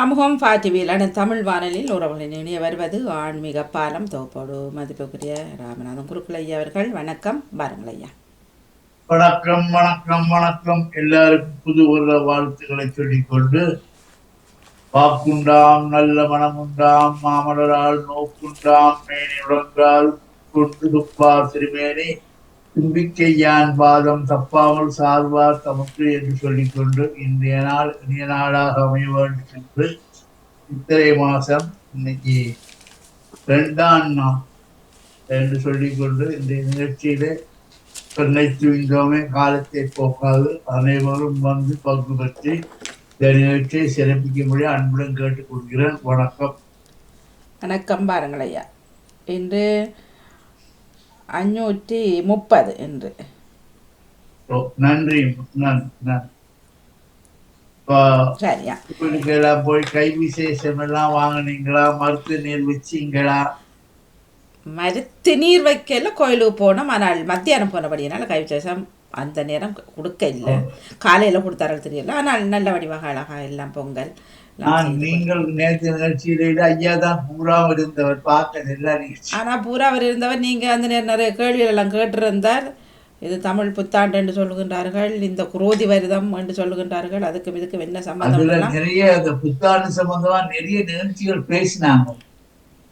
அமுகம் பாட்டிவியலான தமிழ் வானலில் உறவுகளின் இணைய வருவது ஆன்மீக பாலம் தொகுப்போடு மதிப்புக்குரிய ராமநாதன் குருக்கள் ஐயா அவர்கள். வணக்கம். பாருங்கள் ஐயா. வணக்கம் வணக்கம் வணக்கம். எல்லாருக்கும் புது வருட வாழ்த்துக்களை சொல்லிக்கொண்டு, வாக்குண்டாம் நல்ல மனமுண்டாம் மாமலரால் நோக்குண்டாம் மேனி உடங்கால் கொண்டு துப்பார் திருமேனி தும்பிக்கை யான் பாதம் தப்பாமல் சார்வார் தமக்கு என்று சொல்லிக்கொண்டு, இன்றைய நாள் இனிய நாளாக அமைய வேண்டும் என்று சித்திரை மாசம் இன்னைக்கு 2ஆம் நாள் என்று சொல்லிக்கொண்டு இன்றைய நிகழ்ச்சியிலே பெண்ணை தூய்ந்தோமே காலத்தை போக்காது அனைவரும் வந்து பங்கு பற்றி இந்த நிகழ்ச்சியை சிறப்பிக்கும்படி அன்புடன் கேட்டுக்கொள்கிறேன். வணக்கம். வணக்கம். பாருங்கள் ஐயா. இன்று 530 என்று. நன்றி. சரியா எல்லாம் போய் கை விசேஷம் எல்லாம் வாங்கினீங்களா? மருத்துவ நீர் வச்சிங்களா? மருத்து நீர் வைக்கல, கோயிலுக்கு போனோம். ஆனால் மத்தியானம் போனபடியினால கை விசேஷம் அந்த நேரம் கொடுக்க இல்லை. காலையில் கொடுத்தார்கள் தெரியல. ஆனால் நல்ல வடிவாக அழகா எல்லாம் பொங்கல். நீங்கள் நேற்று நிகழ்ச்சியில ஐயா தான் பூரா இருந்தவர், பார்த்தேன் எல்லா நிகழ்ச்சி. ஆனால் பூரா அவர் இருந்தவர். நீங்கள் அந்த நேரம் நிறைய கேள்விகள் எல்லாம் கேட்டிருந்தார். இது தமிழ் புத்தாண்டு என்று சொல்லுகின்றார்கள், இந்த குரோதி வருதம் என்று சொல்லுகின்றார்கள். அதுக்கு இதுக்கு என்ன சம்பந்தம்? நிறைய அந்த புத்தாண்டு சம்பந்தமா நிறைய நிகழ்ச்சிகள் பேசினாங்க.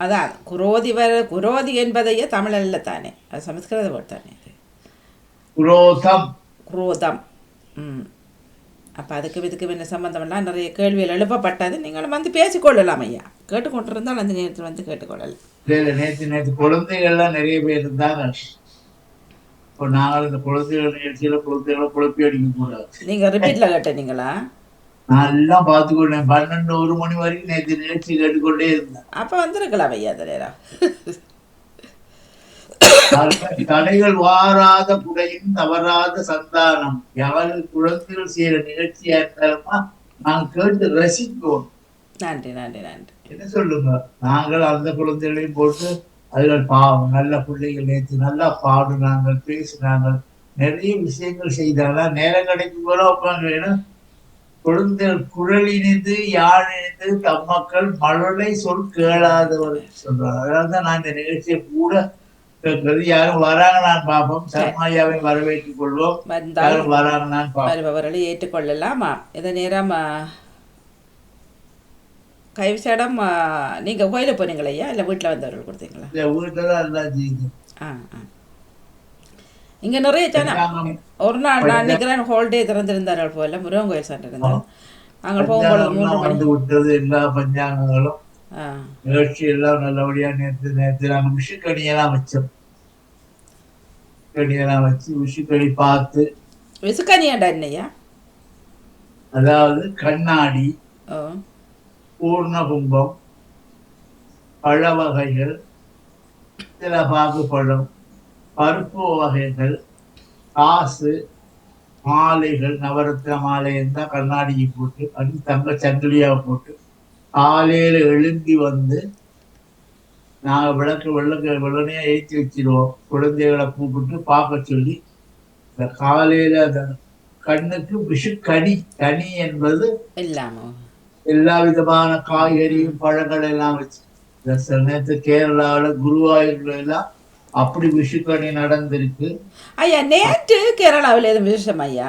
அதான் குரோதி என்பதையே தமிழ் அல்ல தானே, அது சமஸ்கிருத வேர்ட் தானே. குரோதம். அப்போ அதுக்கு இதுக்கு என்ன சம்பந்தம்லாம் நிறைய கேள்விகள் எழுப்பப்பட்டது. நீங்களும் வந்து பேசிக்கொள்ளலாம் ஐயா. கேட்டுக்கொண்டிருந்தால் அந்த நேரத்தில் வந்து கேட்டுக்கொள்ளலாம். நேற்று குழந்தைகள்லாம் நிறைய பேர் இருந்தாங்க. இப்போ நாங்கள் இந்த குழந்தைகள் நிகழ்ச்சியில குழந்தைகளை குழப்பி அடிக்க கூடாது. நீங்கள் ரிப்பீட்டில் கேட்டீங்களா? நான் எல்லாம் பார்த்துக்கொண்டேன். 12-1 மணி வரைக்கும் நேற்று நிகழ்ச்சி கேட்டுக்கொண்டே இருந்தேன். அப்போ வந்துருக்கலாம் ஐயா அந்த நேரம். தடைகள் வாராத குடையும் தவறாத சந்தானம் யாரு குழந்தைகள் செய்யற நிகழ்ச்சியா இருந்தாலுமா நாங்கள் கேட்டு ரசிப்போம். நன்றி நன்றி நன்றி. என்ன சொல்லுங்க, நாங்கள் அந்த குழந்தைகளையும் போட்டு அதுல நல்ல பிள்ளைகள் நேற்று நல்லா பாடுனாங்க, பேசினாங்க, நிறைய விஷயங்கள் செய்தாங்க. நேரம் கிடைக்கும் போல உட்காந்து குழந்தைகள் குழலினிது யாழினிது தம்மக்கள் மழலை சொல் கேளாதவர் சொல்றாங்க. அதனால்தான் நான் இந்த நிகழ்ச்சியை கூட கேட்கறது. யாரும் வராங்க நான் பார்ப்போம். சர்மாயாவை வரவேற்றுக் கொள்வோம். யாரும் வராங்க நான் வருபவர்களை ஏற்றுக்கொள்ளலாமா? இந்த நேரம் கைவிசாடம் நீங்கள் கோயிலுக்கு போனீங்களா ஐயா, இல்லை வீட்டில் வந்தவர்கள் கொடுத்தீங்களா? வீட்டில் தான் எல்லாம் செய்யுது. இங்கே நிறைய சேனல் ஒரு நாள் நான் நினைக்கிறேன் ஹோல்டே திறந்திருந்தார்கள் போல முருகன் கோயில் சென்று இருந்தார். நாங்கள் போகும்போது 3 மணி விட்டது. எல்லா பஞ்சாங்கங்களும் நிகழ்ச்சி எல்லாம் நல்லபடியா நேற்று நாங்கள் விஷுக்கணியெல்லாம் வச்சோம். கணியெல்லாம் வச்சு விஷுக்கணி பார்த்து. விசுக்கணியாண்டா என்னையா? அதாவது கண்ணாடி, பூர்ண கும்பம், பழ வகைகள், சில பாகு பழம், பருப்பு வகைகள், காசு, மாலைகள், நவரத்ன மாலை இருந்தால் கண்ணாடியை போட்டு அது தங்க சங்கிலியாக போட்டு காலையில எழுந்தி வந்து நாங்கள் வெள்ளனையா ஏற்றி வச்சிருவோம். குழந்தைகளை கூப்பிட்டு பார்க்க சொல்லி இந்த காலையில அந்த கண்ணுக்கு விஷுக்கனி, கனி என்பது எல்லா விதமான காய்கறியும் பழங்கள் எல்லாம் வச்சு. சில நேரத்து கேரளாவில் குருவாயூர்ல எல்லாம் அப்படி விஷுக்கணி நடந்திருக்கு. ஐயா நேற்று கேரளாவில் எதுவும் விசேஷம் ஐயா?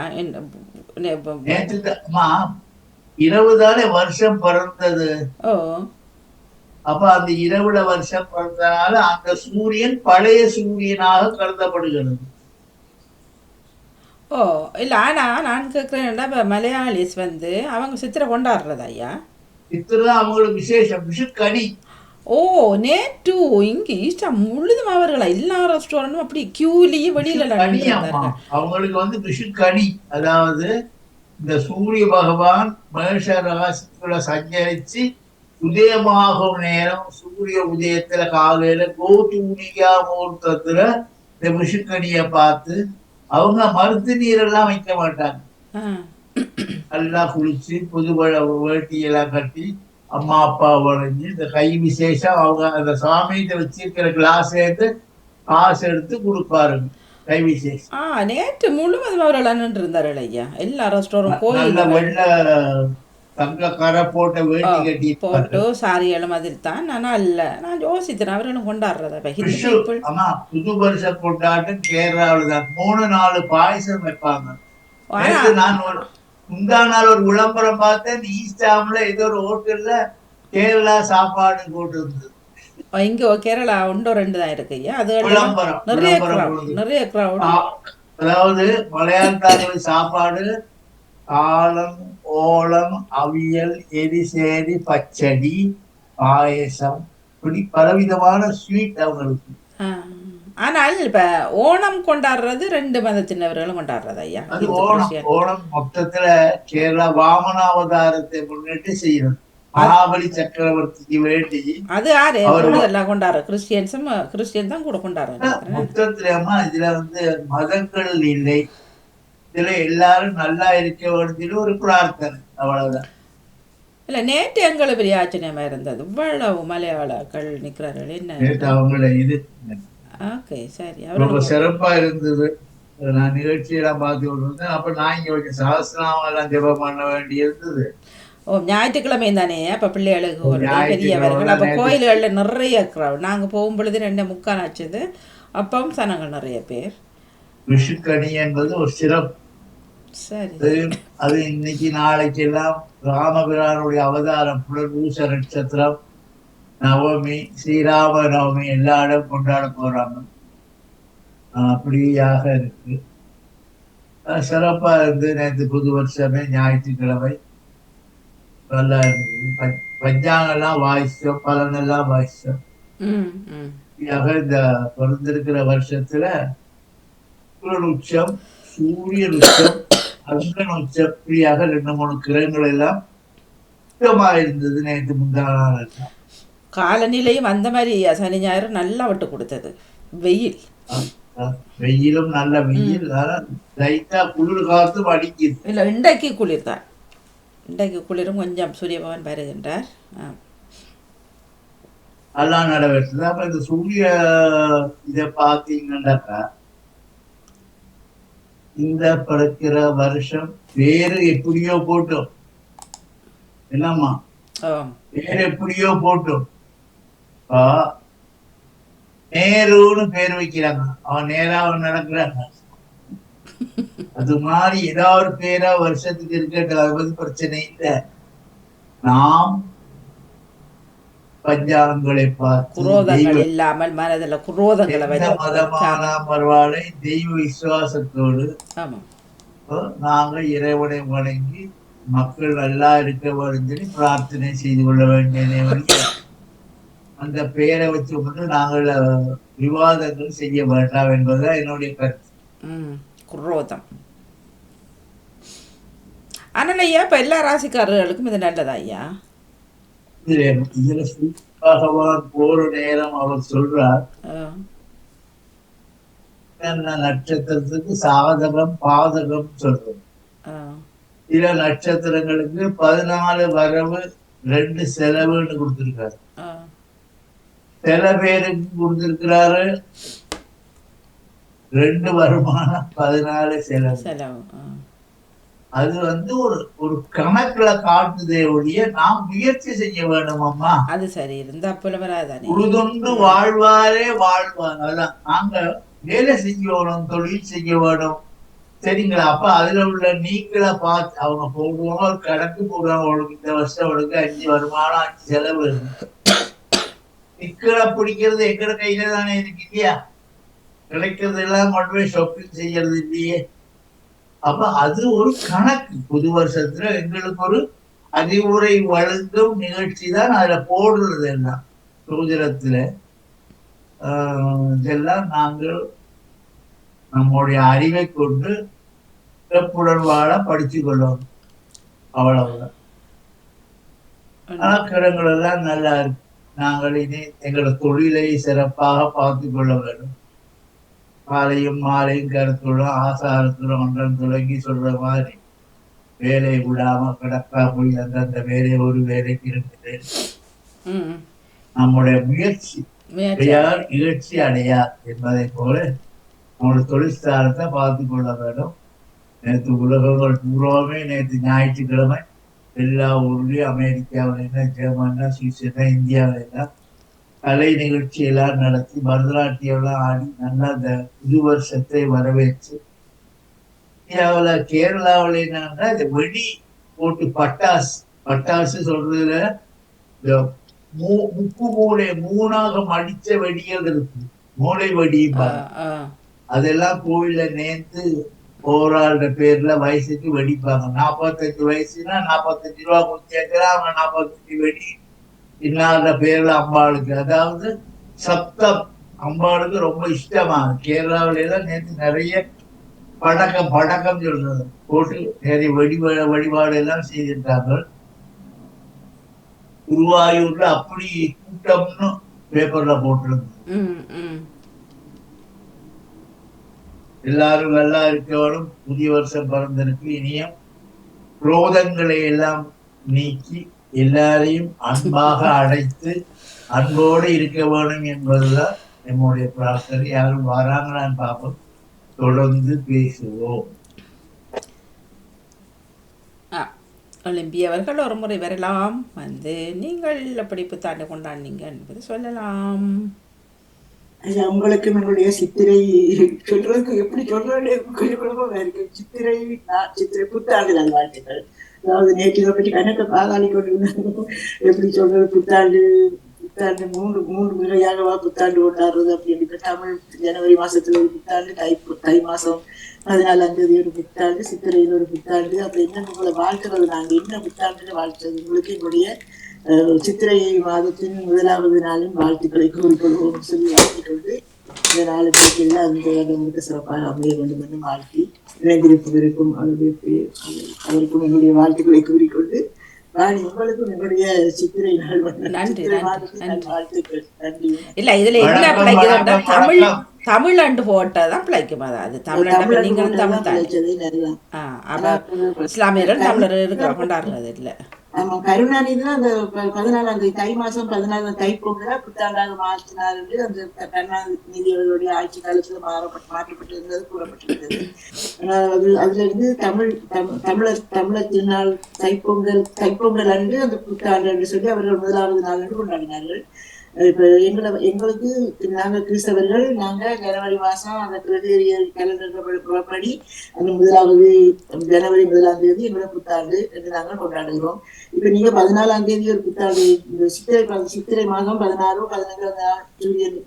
நேற்று இரவு தானே வருஷம் பிறந்தது. அப்ப அந்த இரவுல வருஷம் பிறந்தனால அந்த சூரியன் பழைய சூரியனாக கருதப்படுகிறது. இல்ல ஆனா நான் கேட்கிறேன், மலையாளிஸ் வந்து அவங்க சித்திரை கொண்டாடுறது ஐயா? சித்திரை அவங்களுக்கு விசேஷம், விஷுக்கனி. நேற்று இங்க ஈஸ்டா முழுதும் அவர்களா எல்லா ரெஸ்டாரண்டும் அப்படி கியூலியே வெளியில அவங்களுக்கு வந்து விஷுக்கனி. அதாவது இந்த சூரிய பகவான் மேஷ ராசிக்குள்ள சஞ்சரிச்சு உதயமாகும் நேரம், சூரிய உதயத்துல காலையில கோதூனிகா முகூர்த்தத்துல இந்த விஷுக்கனிய பார்த்து அவங்க மருத்து நீரெல்லாம் வைக்க மாட்டாங்க. நல்லா குளிச்சு புது வேட்டியெல்லாம் கட்டி அம்மா அப்பா வளைஞ்சு இந்த கை விசேஷம் அவங்க அந்த சாமிகிட்ட வச்சிருக்கிற கிளாஸ் எடுத்து காசு எடுத்து கொடுப்பாருங்க. கை விசேஷம் நேற்று முழுவதும் அவர்கள் இருந்தார்கள் ஐயா. எல்லா ரெஸ்டாரண்ட் கோயில் வெள்ள தங்க கரை போட்ட ஓ வேட்டி கட்டி போட்டு சாரிகளும் அதில் தான் ஆனால் நான் யோசித்தேன் அவர்களும் கொண்டாடுறத இப்போ ஹிந்து விஷு பீப்புள். ஆமா புது வருஷ கொண்டாட்டம் கேரளாவில் தான் 3-4 பாயசம் வைப்பாங்க. நேற்று ஆனால் நான் முந்தா நாள் ஒரு விளம்பரம் பார்த்தேன், ஈஸ்டாம்ல ஏதோ ஒரு ஹோட்டல்ல கேரளா சாப்பாடு போட்டு இருந்தது. இங்கே கேரளா ஒன்றோ ரெண்டு தான் இருக்கு ஐயா, அதுகளெல்லாம் விளம்பரம் நிறைய விளம்பரம் க்ரௌட் கொடுத்து நிறைய க்ரௌடு. அதாவது மலையாளத்தார்கள் சாப்பாடு காலம், ஓலம், அவியல், எரிசேரி, பச்சடி, பாயசம், இப்படி பலவிதமான ஸ்வீட் அவங்களுக்கு. ஆனால் இப்போ ஓணம் கொண்டாடுறது ரெண்டு மதத்தினவர்களும் கொண்டாடுறது ஐயா, அது ஹிந்து ஓணம். கிறிஸ்டியன். ஓணம் மொத்தத்துல கேரளா வாமனாவதாரத்தை முன்னிட்டு செய்யறது. மகாபலி சக்கரவர்த்திக்கு வேண்டி அது யாரு அவர் கூடுதலாக கொண்டாடுற கிறிஸ்டியன் தான் கூட கொண்டாடுறேன். மொத்தத்திலமா இதுல வந்து மதங்கள் இல்லை, இதுல எல்லாரும் நல்லா இருக்க வேண்டிய ஒரு பிரார்த்தனை, அவ்வளவுதான். இல்லை நேற்று எங்களுக்கு பெரிய ஆச்சரியமாக இருந்தது, இவ்வளவு மலையாளர்கள் நிற்கிறார்கள் என்ன. நேற்று அவங்கள இது ஓகே சரி, ரொம்ப அவர்கள் சிறப்பா இருந்தது. நான் நிகழ்ச்சியெல்லாம் பார்த்து கொண்டிருந்தேன். அப்ப நான் இங்க கொஞ்சம் சகசிரநாமம் எல்லாம் ஜெபம் பண்ண வேண்டி இருந்தது. ஓ ஞாயிற்றுக்கிழமை தானே அப்போ பிள்ளைகளுக்கு ஒரு பெரியவர்கள், ஞாயிற்றுக்கிழமை அப்போ நேற்று கோயில்களில் நிறைய க்ரௌட். நாங்கள் போகும் பொழுது 2:45 ஆச்சுது, அப்பவும் சனங்கள் நிறைய பேர். விஷுக்கணி என்பது ஒரு சிறப்பு. சரி அது அது இன்னைக்கு நாளைக்கு எல்லாம் ராமபிரானுடைய அவதாரம், புனர்பூச நட்சத்திரம், நவமி, ஸ்ரீராம நவமி எல்லா இடம் கொண்டாட போறாங்க. அப்படியாக இருக்கு. சிறப்பா இருந்து நேற்று புது வருஷமே ஞாயிற்றுக்கிழமை நல்லா இருந்தது. பஞ்சாங்கெல்லாம் வாசிச்சோம், பலனெல்லாம் வாசிச்சோம். ம் ம் இந்த பிறந்திருக்கிற வருஷத்துல சுக்கிரன் உச்சம், சூரியன் உச்சம், அங்கன் உச்சம், இப்படியாக 2-3 கிரகங்கள் எல்லாம் சுத்தமா இருந்தது நேற்று முந்தா நாள் எல்லாம். காலநிலையும் அந்த மாதிரி சனி ஞாயிறு நல்லா விட்டு கொடுத்தது. வெயில் வெயிலும் நல்ல வெயில், ஆனா லைட்டா குளிர் காத்தும் அடிக்குது. இல்லை இன்றைக்கு குளிர் தான், இன்றைக்கு குளிரும் கொஞ்சம் சூரிய பகவான் வருகின்றார். எல்லாம் நடவடிக்கை. அப்ப இந்த சூரிய இதை பார்த்தீங்கன்னாக்கா இந்த பிறக்கிற வருஷம் வேறு எப்படியோ போட்டோம், என்னம்மா வேறு எப்படியோ போட்டோம். நேருன்னு பேர் வைக்கிறாங்க, அவன் நேரா அவன் நடக்கிறாங்க. அது மாதிரி ஏதாவது பேரா வருஷத்துக்கு இருக்கட்டும், அதை பத்தி பிரச்சனை இல்லை. நாம் பஞ்சாங்கங்களை பார்த்து குரோதங்கள் இல்லாமல் மனதில் குரோதங்களை மதமான பரவாயில்லை, தெய்வ விசுவாசத்தோடு நாங்க இறைவனை வணங்கி மக்கள் நல்லா இருக்க வேண்டும் பிரார்த்தனை செய்து கொள்ள வேண்டிய அந்த பெயரை வச்சு கொண்டு நாங்கள் விவாதங்கள் செய்ய வேண்டாம் என்பதுதான் என்னுடைய கருத்து. குரோதம். ஆனால் ஐயா இப்ப எல்லா ராசிக்காரர்களுக்கும் இது நல்லதா ஐயா? இதுல பகவான் போற நேரம் அவர் சொல்றார், நட்சத்திரத்துக்கு சாதகம் பாதகம் சொல்றோம். சில நட்சத்திரங்களுக்கு 14 வரவு 2 செலவுன்னு கொடுத்திருக்காரு. சில பேருக்கு கொடுத்திருக்கிறாரு 2 வருமானம் 14 செலவு. அது வந்து ஒரு கணக்குல காட்டுதே ஒழிய நாம் முயற்சி செய்ய வேணும் அம்மா. அது சரி இருந்தா புலவராதானே. உழுதுண்டு வாழ்வாரே வாழ்வாங்க. அதான் நாங்க வேலை செய்யணும், தொழில் செய்ய வேணும், சரிங்களா? அப்ப அதுல உள்ள நீங்களை பார்த்து அவங்க போடுவாங்க, ஒரு கணக்கு போடுவாங்க. அவளுக்கு இந்த வருஷம் அவளுக்கு 5 வருமானம் 5 செலவு. நிக்கலை பிடிக்கிறது எங்கட கையில தானே இருக்கு இல்லையா? கிடைக்கிறது எல்லாம் கொண்டு போய் ஷாப்பிங் செய்யறது இல்லையே. அப்ப அது ஒரு கணக்கு. புது வருஷத்துல எங்களுக்கு ஒரு அறிவுரை வழங்கும் நிகழ்ச்சி தான் அதுல போடுறது. எல்லாம் சோதிடத்துல இதெல்லாம் நாங்கள் நம்முடைய அறிவை கொண்டு சிறப்புடன் வாழ படிச்சு கொள்ளணும், அவ்வளவுதான். கிடங்கள் எல்லாம் நல்லா இருக்கு. நாங்கள் இனி எங்களோட தொழிலை சிறப்பாக பார்த்து கொள்ள வேண்டும். காலையும் மாலையும் கருத்துடன் ஆசாரத்துடன் ஒன்றம் தொடங்கி சொல்ற மாதிரி வேலை விடாம கிடக்கா போய் அந்தந்த வேலை ஒரு வேலைக்கு இருக்கிறேன். நம்முடைய முயற்சி நிகழ்ச்சி அடையார் என்பதை போல நம்முடைய தொழிற்சாலத்தை பார்த்து கொள்ள வேண்டும். நேற்று உலகங்கள் பூர்வமே நேற்று ஞாயிற்றுக்கிழமை எல்லா ஊர்லயும் அமெரிக்காவில என்ன, ஜெர்மனா, சுவிஸ்னா, இந்தியாவில எல்லாம் கலை நிகழ்ச்சி எல்லாம் நடத்தி பரதநாட்டியம் எல்லாம் ஆடி நல்லா அந்த புது வருஷத்தை வரவேற்று, இந்தியாவில கேரளாவில என்னன்னா இந்த வெடி போட்டு பட்டாசு பட்டாசு சொல்றதுல இந்த முக்கு மூளை மூணாக மடிச்ச வெடிகள் இருக்கு, மூளை வெடிப்பாங்க. அதெல்லாம் கோவில்ல நேர்ந்து போராடுற பேர்ல வயசுக்கு வெடிப்பாங்க. 45 வயசுனா 45 ரூபா கொடுத்தா அவங்க 45 வெடி இன்னாத பேர்ல அம்பாளுக்கு, அதாவது சப்தம் அம்பாளுக்கு ரொம்ப இஷ்டமா. கேரளாவில எல்லாம் நேற்று நிறைய படக்கம் படக்கம் சொல்றது போட்டு நிறைய வழிபாடு எல்லாம் செய்திருக்காங்க. குருவாயூர்ல அப்படி கூட்டம்னு பேப்பர்ல போட்டிருக்கு. எல்லாரும் நல்லா இருக்கவனும் புதிய வருஷம் பிறந்திருக்கு. இனியும் குரோதங்களை எல்லாம் நீக்கி எல்லாரையும் அன்பாக அழைத்து அன்போடு இருக்க வேணும் என்பதுதான் நம்முடைய பிரார்த்தனை. யாரும் வராங்களான்னு பார்ப்போம், தொடர்ந்து பேசுவோம். ஒலிம்பியவர்கள் ஒரு முறை வரலாம், வந்து நீங்கள் எப்படி புத்தாண்டு கொண்டாடினீங்க என்பது சொல்லலாம். உங்களுக்கு நம்மளுடைய சித்திரை சொல்றதுக்கு எப்படி சொல்றது கொஞ்சம் குழப்பமா இருக்கு. சித்திரை புத்தாண்டு நல்வாழ்த்துக்கள். அதாவது நேற்று இதை பற்றி கணக்க பாதாளி கொண்டிருந்தாங்க. எப்படி சொல்றது, புத்தாண்டு புத்தாண்டு மூன்று முறையாகவா புத்தாண்டு கொண்டாடுறது அப்படின்னு. தமிழ் ஜனவரி மாசத்துல ஒரு புத்தாண்டு, தை மாசம் 14ஆம் தேதி ஒரு புத்தாண்டு, சித்திரையில் ஒரு புத்தாண்டு. அப்படி என்ன உங்களை வாழ்த்துறது, நாங்க என்ன புத்தாண்டுன்னு வாழ்த்துறது. உங்களுக்கு எங்களுடைய சித்திரை மாதத்தின் 1வது நாளின் வாழ்த்துக்களை கூறிக்கொள்வோம் சொல்லி வாழ்த்திக்கொண்டு இந்த 4 பேருக்கு அந்த இடங்களுக்கு சிறப்பாக அமைய வேண்டும் என்று வாழ்த்தி இணைந்திருப்பதற்கும் அவருக்கும் என்னுடைய வாழ்த்துக்களை கூறிக்கொண்டு உங்களுக்கும் என்னுடைய சித்திரை நாள் வாழ்த்துக்கள். நன்றி. இல்ல இதுல என்ன பிழைக்குதுன்னா தமிழ் தமிழ் ஆண்டு போட்டதான் பிழைக்கும். அதாவது தமிழ் நீங்களும் தமிழ் இஸ்லாமியர்கள் தமிழர் இருக்கிற கொண்டாடுறது இல்லை. ஆமா, கருணாநிதி தான் அந்த 14ஆம் தேதி தை மாசம் 14 தைப்பொங்கல புத்தாண்டாக மாற்றினார் என்று அந்த கருணாநிதி அவர்களுடைய ஆட்சி காலத்துல மாற்றப்பட்டிருந்தது கூறப்பட்டிருந்தது. அதுல இருந்து தமிழர் திருநாள் தைப்பொங்கல் அன்று அந்த புத்தாண்டு என்று சொல்லி அவர்கள் 1வது நாள் என்று கொண்டாடினார்கள். இப்ப எங்களுக்கு நாங்க கிறிஸ்தவர்கள், நாங்க ஜனவரி மாசம் அந்த கிரகோரியன் கேலண்டர் படி அந்த 1வது ஜனவரி 1ஆம் தேதி எங்களோட புத்தாண்டு என்று நாங்கள் கொண்டாடுகிறோம். இப்ப நீங்க 14ஆம் தேதி ஒரு புத்தாண்டு, சித்திரை மாதம் 16 15 சூரியன்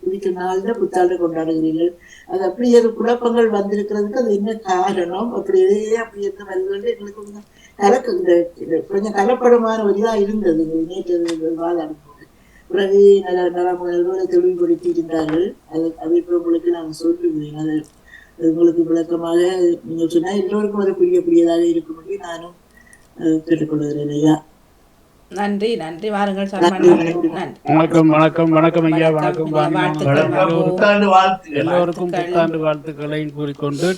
குறிக்கும் நாள்ல புத்தாண்டு கொண்டாடுகிறீர்கள். அது அப்படி ஒரு குழப்பங்கள் வந்திருக்கிறதுக்கு அது என்ன காரணம், அப்படி என்ன வருது எங்களுக்கு கொஞ்சம் கலப்படமான ஒரு இதா இருந்தது நேற்று வாதாடும். பிறகு நலமுறை தெளிவுபடுத்தி இருந்தார்கள். அதை இப்போ உங்களுக்கு நாங்கள் சொல்லுவேன். அது உங்களுக்கு விளக்கமாக நீங்கள் சொன்னா எல்லோருக்கும் அது புரியக்கூடியதாக இருக்கும் என்று நானும் கேட்டுக்கொள்கிறேன் ஐயா. நன்றி நன்றி. வாருங்கள். வணக்கம் வணக்கம் வணக்கம் ஐயா. வணக்கம். எல்லோருக்கும் புத்தாண்டு வாழ்த்துக்களையும் கூறிக்கொண்டு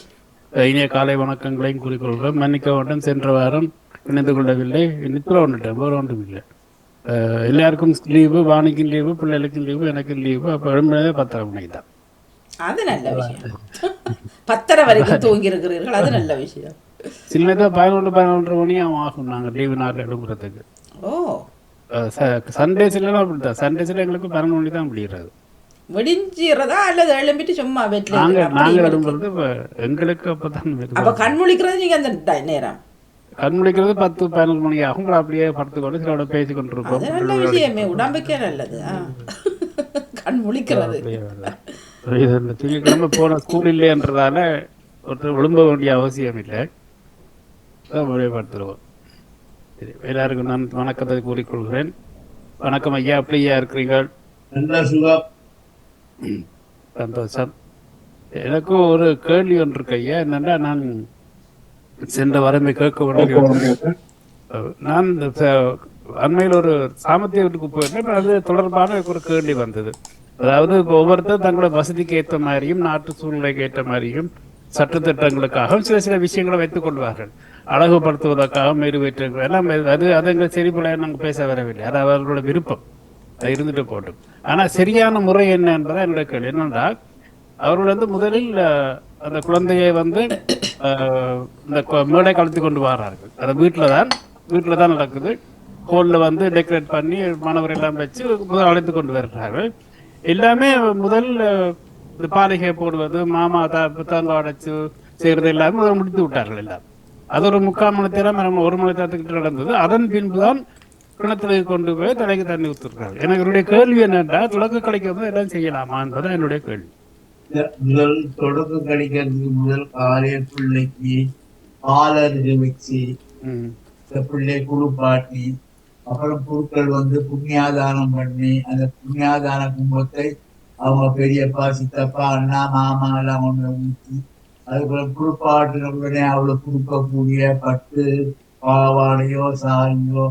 இனிய காலை வணக்கங்களையும் கூறிக்கொள்கிறோம். மன்னிக்க வேண்டும், சென்ற வாரம் இணைந்து கொள்ளவில்லை. நித்திர ஒன்றுட்டேன், வேறு ஒன்றும் இல்லை. எல்லாருக்கும் லீவு, வாணிக்கும் லீவு, பிள்ளைகளுக்கும் லீவு, எனக்கும் லீவு. அப்போ 10:30 மணிக்கு தான். அது நல்ல விஷயம். 10:30 வரைக்கும் தூங்கி இருக்கிறீர்கள், அது நல்ல விஷயம். சின்னதாக 11 மணி ஆகும் நாங்கள் லீவு நாள் எடுக்கிறதுக்கு. ஓ, சண்டேஸ்லாம் அப்படித்தான். சண்டேஸ்ல எங்களுக்கு 11 மணி தான் முடிகிறது. விடிஞ்சிறதா அல்லது எழும்பிட்டு சும்மா வீட்டில் நாங்கள் எழும்புறது எங்களுக்கு அப்பதான். அப்போ கண் முழிக்கிறது நீங்க அந்த நேரம் கண் முடிக்கிறது 10-11 மணி ஆகும். அப்படியே படுத்துக்கொண்டு சிலோட பேசி கொண்டிருப்போம். நல்ல விஷயமே, உடம்புக்கே நல்லது கண் முழிக்கிறது. திங்கட்கிழமை போன ஸ்கூல் இல்லைன்றதால ஒருத்தர் விழும்ப வேண்டிய அவசியம் இல்லை, அப்படியே படுத்துருவோம். சரி, எல்லாருக்கும் நான் வணக்கத்தை கூறிக்கொள்கிறேன். வணக்கம் ஐயா, அப்படியா இருக்கிறீர்கள்? சந்தோஷம். எனக்கும் ஒரு கேள்வி ஒன்று இருக்கு ஐயா. என்னன்னா, நான் சென்ற வரம்பை கேட்க வேண்டிய நான் அண்மையில் ஒரு சாமர்த்திய வீட்டுக்கு போயிருந்தேன். அது தொடர்பான ஒரு கேள்வி வந்தது. அதாவது ஒவ்வொருத்தர் தங்களோட வசதிக்கு ஏற்ற மாதிரியும் நாட்டு சூழ்நிலைக்கு ஏற்ற மாதிரியும் சட்டத்திட்டங்களுக்காக சில விஷயங்களை வைத்துக் கொள்வார்கள். அழகுபடுத்துவதற்காக மெருவேற்ற எல்லாம் அது எங்கள் செறிப்புல நாங்கள் பேச வரவில்லை. அது அவர்களோட விருப்பம், அது இருந்துட்டு போட்டோம். ஆனால் சரியான முறை என்ன என்பதை என்னுடைய கேள்வி. என்னென்றால் அவர்கள் முதலில் அந்த குழந்தையை இந்த மேடை கலத்தி கொண்டு வர்றார்கள். அந்த வீட்டில் தான் வீட்டில் தான் நடக்குது. ஹோலில் வந்து டெக்கரேட் பண்ணி மாணவர் எல்லாம் வச்சு முதல் அழைத்து கொண்டு வருகிறார்கள். எல்லாமே முதல் இந்த பாலிகை போடுவது, மாமா புத்தாங்க அடைச்சு செய்கிறது எல்லாமே முதல் முடித்து விட்டார்கள் எல்லாம். அது ஒரு 3/4 மணி நேரம் 1 மணி நேரத்துக்கிட்ட நடந்தது. அதன் பின்புதான் கிணத்துல கொண்டு போய் தலைக்கு தண்ணி ஊற்றுறாங்க. எனக்கு என்னுடைய கேள்வி என்னென்னா, தொடக்க கலைக்கு எல்லாம் செய்யலாமா என்பதுதான் என்னுடைய கேள்வி. முதல் தொடக்க கழிக்கிறதுக்கு முதல் காலைய பிள்ளைக்கு பாலருக வச்சு இந்த பிள்ளை குளிப்பாட்டி, அப்புறம் குருக்கள் வந்து புண்ணியாதானம் பண்ணி, அந்த புண்ணியாதான கும்பத்தை அவங்க பெரியப்பா சித்தப்பா அண்ணா மாமா எல்லாம் ஒண்ணு ஊற்றி, அதுக்கப்புறம் குளிப்பாட்டின உடனே அவளுக்கு கொடுக்கக்கூடிய பட்டு பாவாடையோ சாரியோ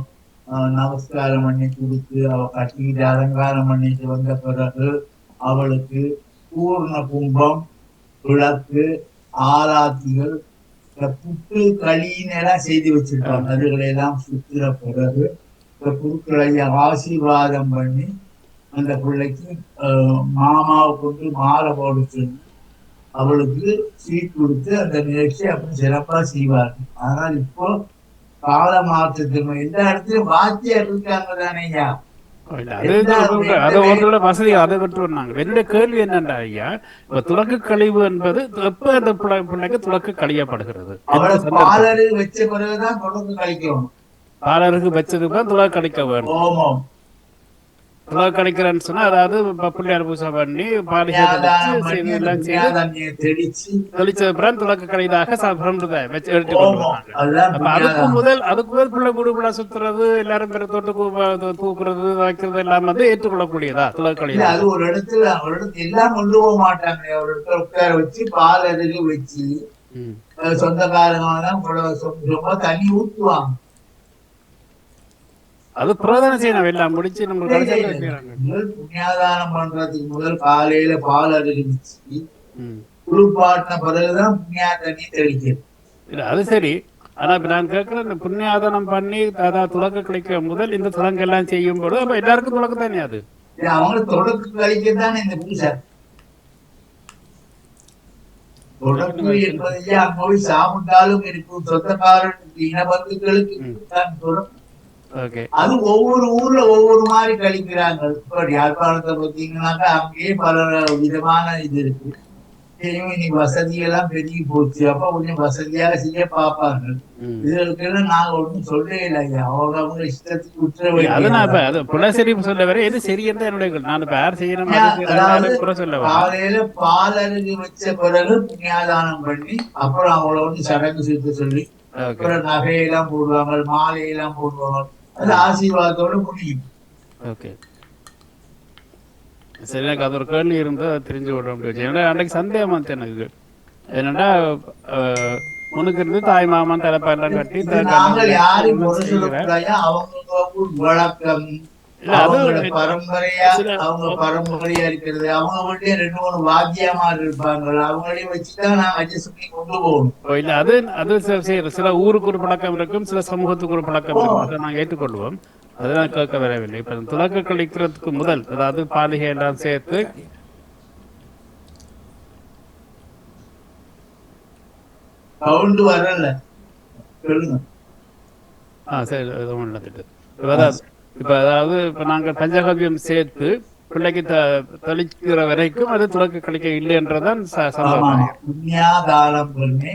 நமஸ்காரம் பண்ணி கொடுத்து அவ கட்டிக்கிட்டு அலங்காரம் பண்ணிட்டு வந்த பிறகு அவளுக்கு பூர்ண கும்பம், விளக்கு, ஆராத்திகள், புட்டு களின்னு எல்லாம் செய்து வச்சிருக்காங்க. அதுகளை எல்லாம் சுத்துற பிறகு இந்த குருக்களை ஆசீர்வாதம் பண்ணி அந்த பிள்ளைக்கு மாமாவை கொண்டு மாலை போட சொல்லி அவளுக்கு சீட் கொடுத்து அந்த நிகழ்ச்சி அப்படி சிறப்பா செய்வார்கள். ஆனால் இப்போ கால மாற்றத்தின் எல்லா இடத்துலயும் வாத்தியார் இருக்காங்க தானேயா. வசதி அதை விட்டுருந்தாங்க. என்னுடைய கேள்வி என்னண்டா ஐயா, இப்ப துலக்கு கழிவு என்பது எப்ப அந்த பிள்ளைக்கு துலக்கு கழியப்படுகிறது? பாலரு வச்ச பிறகுதான் தொடர்ந்து கழிக்கணும். பாலருக்கு வச்சதுக்கு துலக்கு கழிக்க வேண்டும். துலக்கு கழிக்கிறேன்னு சொன்னா, அதாவது பிள்ளையார் பூசை பண்ணி பாலிகை தெளிச்சது பிறகு துலக்கு கழிதாக அதுக்கு முதல் பிள்ளை குடும்பம் சுத்துறது, எல்லாரும் தொட்டு தூக்குறது வைக்கிறது எல்லாம் வந்து ஏற்றுக்கொள்ளக்கூடியதா துலக்கு கழிவு? அது ஒரு இடத்துல எல்லாம் கொண்டு போக மாட்டாங்க. ஒரு இடத்துல உட்கார வச்சு பால் அருகு வச்சு சொந்தக்காரங்க தண்ணி ஊற்றுவாங்க. அது பிரதான செய்யணும். எல்லாம் முடிச்சு நம்ம புண்ணியாதானம் பண்றதுக்கு முதல் காலையில பால் அருகிச்சு குளிப்பாட்டின பிறகுதான் புண்ணியா தண்ணி தெளிக்கிறது. இல்ல அது சரி. ஆனா இப்ப நான் கேட்கிறேன், இந்த புண்ணியாதானம் பண்ணி அதாவது துலக்க கழிக்க முதல் இந்த துலங்க எல்லாம் செய்யும் போது அப்ப எல்லாருக்கும் துலக்கு தானே? அது அவங்களுக்கு தொடக்கு கழிக்கத்தானே இந்த பூசை. தொடக்கு என்பதையே அங்க போய் சாப்பிட்டாலும் இருக்கும், சொந்தக்காரனுக்கு இனபந்துகளுக்கு தான் தொடக்கு. அது ஒவ்வொரு ஊர்ல ஒவ்வொரு மாதிரி கழிக்கிறாங்க. இப்ப யாழ்ப்பாணத்தை பார்த்தீங்கன்னாக்கா அங்கேயே பல விதமான இது இருக்கு. இன்னைக்கு வசதி எல்லாம் பெருகி போச்சு. அப்ப கொஞ்சம் வசதியாக செய்ய பார்ப்பாங்க. இதுகளுக்கு நாங்க ஒன்றும் சொல்லவே இல்லை. அவங்க இஷ்டத்துக்கு சொல்ல வர எது சரி காலையில பால் அருகு வச்ச பிறகு புண்ணியாதானம் பண்ணி அப்புறம் அவங்கள வந்து சடங்கு சேர்த்து சொல்லி அப்புறம் நகையெல்லாம் போடுவாங்க, மாலையெல்லாம் போடுவாங்க. அது ஆசீர்வாதத்தோட முடியும். சரி, எனக்கு அது ஒரு கேள்வி இருந்தா தெரிஞ்சு விட முடியும். அன்றைக்கு சந்தேகம் வந்து எனக்கு என்னன்னா, முன்னுக்கு இருந்து தாய் மாமன் தலைப்பாயெல்லாம் கட்டி வழக்கம் பரம்பரையா அவங்க பரம்பரையா இருக்கிறது. அவங்க மட்டும் 2-3 வாத்தியமார் இருப்பாங்க. அவங்களையும் வச்சுதான் நான் அட்ஜஸ்ட் பண்ணி கொண்டு போகணும். இல்ல அது அது சில ஊருக்கு ஒரு பழக்கம் இருக்கும், சில சமூகத்துக்கு ஒரு பழக்கம் இருக்கும். அதை நாங்கள் ஏற்றுக்கொள்வோம். அதெல்லாம் கேட்க வரவில்லை. இப்ப துலக்க கழிக்கிறதுக்கு முதல் அதாவது பாலிகை எல்லாம் சேர்த்து கவுண்டு வரல சொல்லுங்க. சரி, இப்ப அதாவது இப்ப நாங்க பஞ்சகவியம் சேர்த்து பிள்ளைக்கு தெளிக்கிற வரைக்கும் அது துலக்க கழிக்க இல்லை என்றதான் புண்ணியாதானம் பண்ணி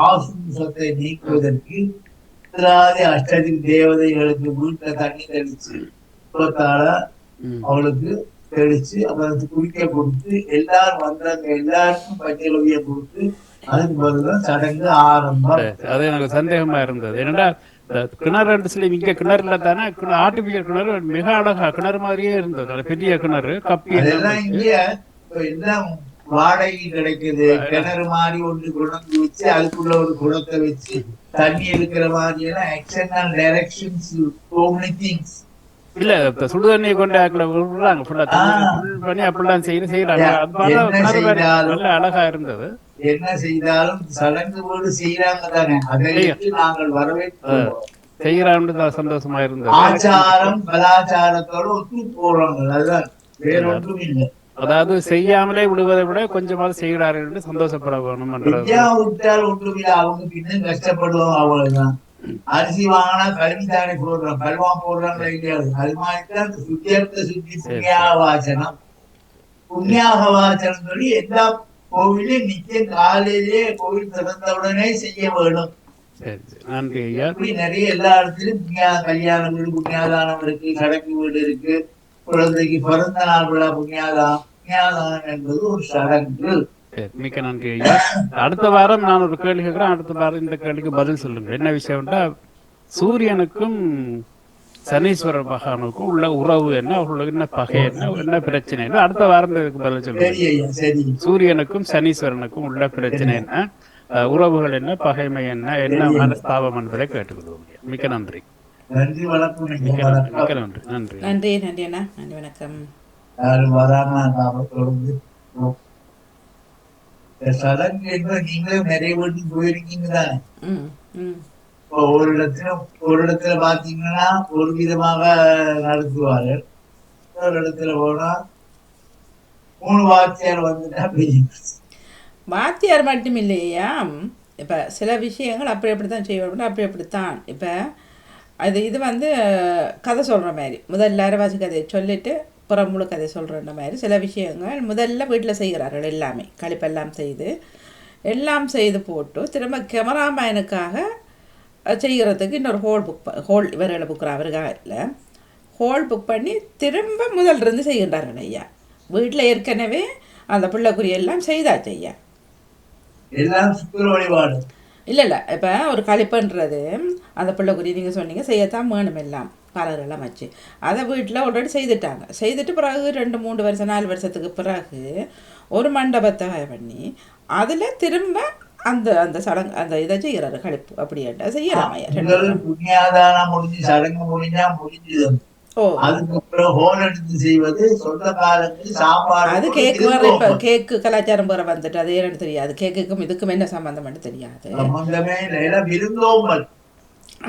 ஆசூசத்தை நீக்குவதற்கு அஷ்டதி தேவதைகளுக்கு வீட்டுல தண்ணி தெளிச்சு அவளுக்கு தெளிச்சு அவளுக்கு குளிக்க கொடுத்து எல்லாரும் வந்தாங்க, எல்லாருக்கும் பஞ்சகவியம் கொடுத்து அதுக்கு பிறகுதான் சடங்கு ஆரம்பம். அது எனக்கு சந்தேகமா இருந்தது. என்னடா கிணறு சொல்லி இங்க கிணறுல தானே ஆர்டிபிஷியல் கிணறு மிக அழகா கிணறு மாதிரியே இருந்தது. பெரிய கிணறு கப்பி எல்லாம் வாடகை கிடைக்குது. கிணறு மாதிரி ஒன்று குணத்து வச்சு அதுக்குள்ள ஒரு குளத்தை வச்சு தண்ணி எடுக்கிற மாதிரி எல்லாம் எக்ஸ்டர்னல் டைரக்ஷன்ஸ் இல்ல சுடு தண்ணியை கொண்டு பண்ணி அப்படிலாம் செய்யறாங்க. அழகா இருந்தது. என்ன செய்தாலும் சடங்கு போது செய்யறாங்க தானே, அதை நாங்கள் வரவேற்கிறோம். செய்யறாங்க, சந்தோஷமா இருந்தது. ஆச்சாரம் கலாச்சாரத்தோட ஒத்து போறாங்க, அதுதான் வேற ஒன்றும் இல்லை. அதாவது செய்யாமலே விடுவதை விட கொஞ்சமாவது செய்கிறார்கள் என்று சந்தோஷப்பட வேணும். விட்டால் ஒன்றும் இல்லை, அவங்க பின்னும் கஷ்டப்படுவோம், அவ்வளவுதான். அரிசி வாங்கினா கல்வி தானே போடுறோம், கல்வா போடுறாங்களா இல்லையாது. அது மாதிரிதான் சுத்தியர்த்த சுத்தி புண்ணியாக வாசனம், புண்ணியாக வாசனம் சொல்லி எல்லா கோவிலும் நிச்சயம் காலையிலேயே கோவில் திறந்தவுடனே செய்ய வேணும். நன்றி ஐயா. இப்படி நிறைய எல்லா இடத்துலயும் கல்யாண வீடு புண்ணியாதானம் இருக்கு, சடங்கு வீடு இருக்கு, குழந்தைக்கு பிறந்த நாள் விழா புண்ணியாதானம். புண்ணியாதானம் என்பது ஒரு சடங்கு. மிக்க நன்றி ஐயா. அடுத்த வாரம் நான் ஒரு கேள்வி கேட்கிறேன், அடுத்த வாரம் இந்த கேள்விக்கு பதில் சொல்லுங்க. என்ன விஷயம்னா, சூரியனுக்கும் சனீஸ்வரர் பகவானுக்கும் உள்ள உறவு என்ன, அவர்களுக்கு என்ன பகை என்ன, என்ன பிரச்சனை என்ன, அடுத்த வாரம் பதில் சொல்லுங்க. சூரியனுக்கும் சனீஸ்வரனுக்கும் உள்ள பிரச்சனை என்ன, உறவுகள் என்ன, பகைமை என்ன, என்ன மனஸ்தாபம் என்பதை கேட்டுக்கொள்வோம். மிக்க நன்றி. நன்றி, வணக்கம். மிக்க நன்றி. நன்றி நன்றி அண்ணா, நன்றி, வணக்கம். சடங்கு என்பது நீங்களும் நிறைய வீட்டுக்கு போயிருக்கீங்க தானே. ஒரு இடத்துல பாத்தீங்கன்னா ஒரு விதமாக நடத்துவார்கள், ஒரு இடத்துல போனா 3 வாத்தியார் வந்துட்டா வாத்தியார் மட்டும் இல்லையா, இப்போ சில விஷயங்கள் அப்படித்தான் செய்வோம், அப்படித்தான். இப்போ இது வந்து கதை சொல்கிற மாதிரி, முதல்ல அரவாசி கதையை சொல்லிவிட்டு புறம் முழு கதை சொல்கிற மாதிரி சில விஷயங்கள் முதல்ல வீட்டில் செய்கிறார்கள். எல்லாமே கழிப்பெல்லாம் செய்து எல்லாம் செய்து போட்டு திரும்ப கேமராமேனுக்காக செய்கிறதுக்கு இன்னொரு ஹோல் இவர்களை அவருக்காக இல்லை, ஹோல் புக் பண்ணி திரும்ப முதல்லிருந்து செய்கின்றார்கள் ஐயா. வீட்டில் ஏற்கனவே அந்த பிள்ளைக்குரிய எல்லாம் செய்தாச்சு ஐயா. இல்லை இப்போ ஒரு கழிப்புன்றது அந்த பிள்ளைக்குரிய நீங்கள் சொன்னீங்க செய்யத்தான் வேணும், எல்லாம் கலரெல்லாம் வச்சு அதை வீட்டில் ஆல்ரெடி செய்துட்டு பிறகு 2-3 வருஷம் 4 வருஷத்துக்கு பிறகு ஒரு மண்டபத்தை பண்ணி அதில் திரும்ப அந்த அந்த சடங்கு அந்த இதை செய்கிறாரு கழிப்பு. அப்படின்ட்டா செய்யலாம் ஐயா. புண்ணியாதானம் முடிஞ்சு சடங்கு முடிஞ்சா முடிஞ்சது. அது கேக்கு வேற, இப்ப கேக்கு கலாச்சாரம் வேற வந்துட்டு அது ஏன்னு தெரியாது, கேக்குக்கும் இதுக்கும் என்ன சம்பந்தம் தெரியாது.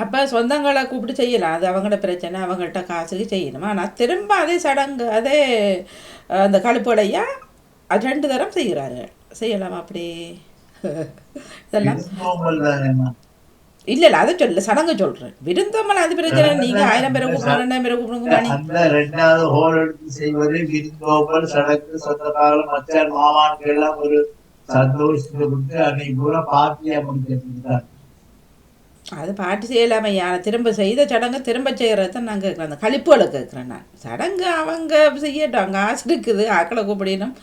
அப்ப சொந்தங்களை கூப்பிட்டு செய்யலாம், அது அவங்களோட பிரச்சனை, அவங்கள்ட்ட காசுக்கு செய்யணும். ஆனா திரும்ப அதே சடங்கு அதே அந்த கழிப்படையா 2 தரம் செய்கிறாரு, செய்யலாம் அப்படி. இதெல்லாம் இல்ல அதை சொல்ல சடங்கு சொல்றேன், விருந்தோம்பல் அது பிரச்சனை. நீங்க 1000 பேரை கூப்பிடுங்க, 2000 பேரை கூப்பிடுங்க. அந்த 2வது ஹோல் எடுத்து செய்வது விருந்தோம்பல் சடங்கு. சொந்தக்காரர்கள் மச்சான் மாமான்கள் எல்லாம் ஒரு சந்தோஷத்தை கொடுத்து அன்னைக்கு பூரா பார்ட்டியா முடிச்சிருந்தாங்க. அது பாட்டு செய்யலாமே, திரும்ப செய்த சடங்கு திரும்ப செய்யறத நான் கேட்குறேன், அந்த கழிப்புகளை கேட்குறேன் நான். சடங்கு அவங்க செய்யட்டும், அங்கே ஆசை இருக்குது, ஆக்களை கூப்பிடணும்,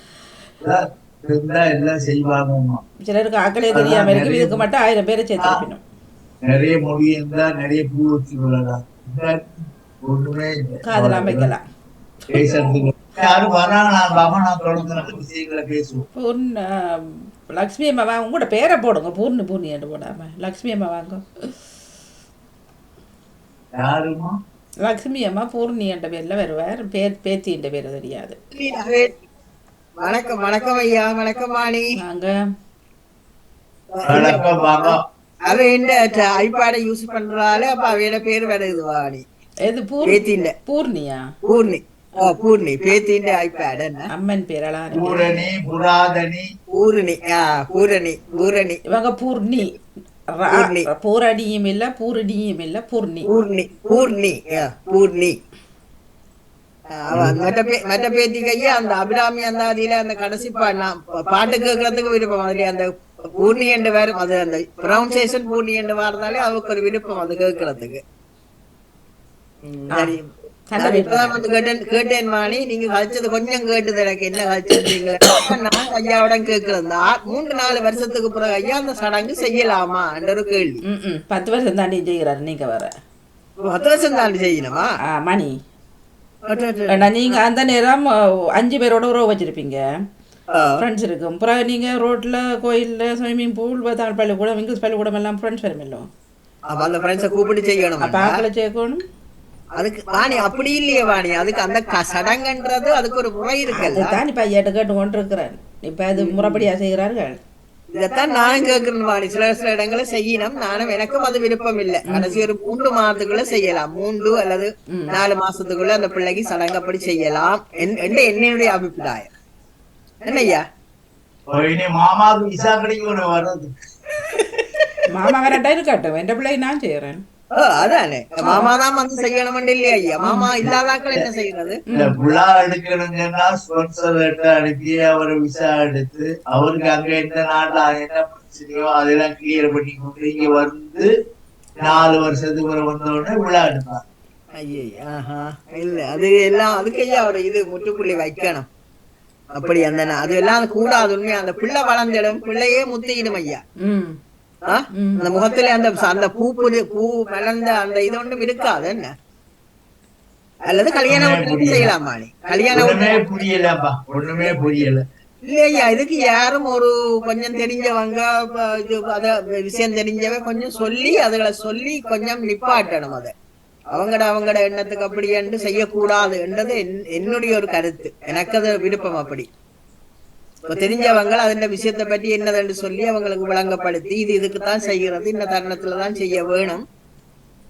எல்லாம் செய்வாங்க. சிலருக்கு ஆக்களே தெரியாம இருக்கு, இதுக்கு மட்டும் 1000 பேரை சேர்த்துக்கணும். நிறைய மொழி இருந்தா நிறைய பூ வச்சு கொள்ளலாம், ஒண்ணுமே காதலாம் வைக்கலாம். யாரும் வராங்க, நான் தொடர்ந்து விஷயங்களை பேசுவோம். லக்ஷ்மி அம்மா வாங்க, உங்களோட பேரை போடுங்க, பூர்ணி என்று போடாம லக்ஷ்மி அம்மா வாங்க. யாருமா? லக்ஷ்மி அம்மா பூர்ணி என்ற பேர்ல வருவார், பேத்தி என்ற பேர் தெரியாது. வணக்கம். வணக்கம் ஐயா. வணக்கம் வாணி. வாங்க. அவ என்ன ஐபாட யூஸ் பண்றாளே, அப்ப அவையோட பேர் வருது வாணி. எது பூர்ணியா? பூர்ணி பேத்தின் ஐபேட் என்ன அம்மன் பேரலாம். பூரணி புராதனி பூரணி பூரணி இவங்க பூர்ணி. பூரணியும் இல்ல பூரணியும் இல்ல பூர்ணி. மற்ற பேத்திக்கையே அந்த அபிராமி அந்த அதில அந்த கடைசி பாட்டு கேட்கறதுக்கு விருப்பம். அதுல அந்த பூர்ணி என்று வரும், அது அந்த ப்ரொனன்சியேஷன் பூர்ணி என்று வரனாலே அவருக்கு ஒரு விருப்பம் அது கேட்கறதுக்கு. கேட்டேன் வாணி, நீங்க கழிச்சது கொஞ்சம் கேட்டது எனக்கு என்ன கழிச்சிருந்தீங்க. நான் ஐயாவோட கேட்கிறேன், 3-4 வருஷத்துக்கு பிறகு ஐயா அந்த சடங்கு செய்யலாமா என்ற ஒரு கேள்வி. 10 வருஷம் தாண்டி செய்கிறாரு, நீங்க வர 10 வருஷம் தாண்டி செய்யணுமா மணி? நீங்க அந்த நேரம் 5 பேரோட உறவு வச்சிருப்பீங்க, ஃப்ரெண்ட்ஸ் இருக்கும். அப்புறம் நீங்க ரோட்ல கோயில்ல ஸ்விம்மிங் பூல் தமிழ் பள்ளிக்கூடம் இங்கிலீஷ் பள்ளிக்கூடம் எல்லாம் ஃப்ரெண்ட்ஸ் வருமில்லோ, அந்த ஃப்ரெண்ட்ஸை கூப்பிட்டு செய்யணும். பாக்களை சேர்க்கணும். அதுக்கு வாணி அப்படி இல்லையே வாணி, அதுக்கு அந்த சடங்குன்றது அதுக்கு ஒரு முறை இருக்குல்ல. தான் இப்ப ஐயாட்ட கேட்டு கொண்டு இருக்கிறேன், இப்ப அது முறைப்படியா செய்கிறார்கள். இதைத்தான் நானும் கேட்கிறேன் வாணி. சில இடங்களை செய்யணும், நானும் எனக்கும் அது விருப்பம் இல்லை. கடைசி ஒரு 3 மாதத்துக்குள்ள செய்யலாம், 3 அல்லது 4 மாசத்துக்குள்ள அந்த பிள்ளைக்கு சடங்கு அப்படி செய்யலாம் என்னுடைய அபிப்பிராயம். என்னய்யா? மாமாவுக்கு விசா கிடைக்கும் வர்றது மாமா வரட்டா இருக்கட்டும், என் பிள்ளை நான் செய்யறேன். அதானே மாமா தான் வந்து செய்யணும் இல்லையா ஐயா? மாமா இல்லாதாக்கள் என்ன செய்யறது? இந்த விழா எடுக்கணுங்கன்னா ஸ்பான்சர் லெட்டர் அனுப்பி அவரை விசா எடுத்து அவருக்கு அங்க எந்த நாட்டுல என்ன பிரச்சனையோ அதெல்லாம் கிளியர் பண்ணி கொண்டு இங்க வந்து 4 வருஷத்துக்கு பிறகு வந்த உடனே விழா எடுப்பாங்க. ஐயா இல்ல அது எல்லாம் அதுக்கு ஐயா ஒரு இது முற்றுப்புள்ளி வைக்கணும். அப்படி அந்த அது எல்லாம் கூடாது. உண்மையா அந்த பிள்ளை வளர்ந்திடும், பிள்ளையே முத்திடும் ஐயா. அந்த முகத்துல அந்த பூ மலர்ந்த அந்த இது ஒன்றும் இருக்காது என்ன? அல்லது கல்யாணம் செய்யலாமா? கல்யாணம் ஒண்ணுமே புரியல இல்லையா? இதுக்கு யாரும் ஒரு கொஞ்சம் தெரிஞ்சவங்க இது அத விஷயம் தெரிஞ்சவ கொஞ்சம் சொல்லி அதுகளை சொல்லி கொஞ்சம் நிப்பாட்டணும். அதை அவங்கட எண்ணத்துக்கு அப்படி என்று செய்யக்கூடாது என்றது என்னுடைய ஒரு கருத்து. எனக்கு அது விருப்பம். அப்படி தெரிஞ்சவங்க அந்த விஷயத்தை பற்றி என்னதென்று சொல்லி அவங்களுக்கு விளங்கப்படுத்தி இது இதுக்குத்தான் செய்கிறது, இந்த தருணத்துலதான் செய்ய வேணும்.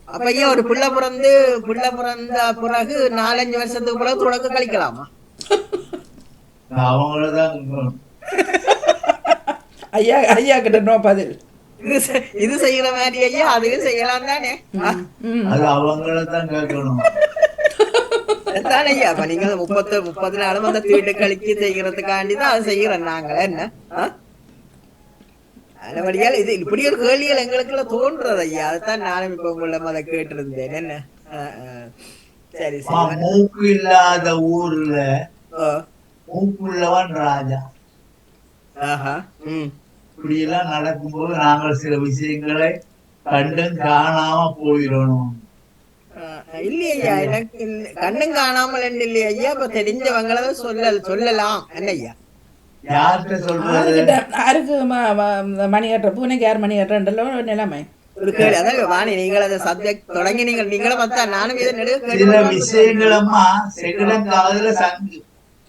அப்பையும் ஒரு பிள்ளை பிறந்த பிறகு 4-5 வருஷத்துக்கு பிறகு தொடக்க கழிக்கலாமா? அவங்களதான் ஐயா ஐயா கிட்ட பதில் இது செய்யற மாதிரி ஐயா அதுவும் செய்யலாம் தானே? அது அவங்களதான் கேட்கணும் தானே ஐயா? அப்ப நீங்க 30 நாளும் அந்த தீட்டு கழிச்சு செய்யறதுக்காண்டிதான் அது செய்யறோம் நாங்கள என்ன? அதபடியால் இது இப்படி ஒரு கேள்விகள் எங்களுக்குள்ள தோன்றது ஐயா. அதுதான் நானும் இப்ப உங்களை அதை கேட்டிருந்தேன். என்ன சரி சரி. மூக்கு இல்லாத ஊர்ல மூக்குள்ளவன் ராஜா. இப்படி எல்லாம் நடக்கும்போது நாங்கள் சில விஷயங்களை கண்டும் காணாம போயிடணும். இல்லையா? எனக்கு கண்ணும் காணாமல் இல்லையா ஐயா? இப்ப தெரிஞ்சவங்கள சொல்லலாம் என்ன ஐயா? யார்கிட்ட சொல்றது? யாருக்கு மணி கட்டுற பூனைக்கு யார் மணி கட்டுறன்றோ நிலைமை ஒரு கேள்வி. அதான் வாணி நீங்கள் அந்த சப்ஜெக்ட் தொடங்கி நீங்களும் பார்த்தா நானும் இதை சில விஷயங்களம்மா செகடம் காதுல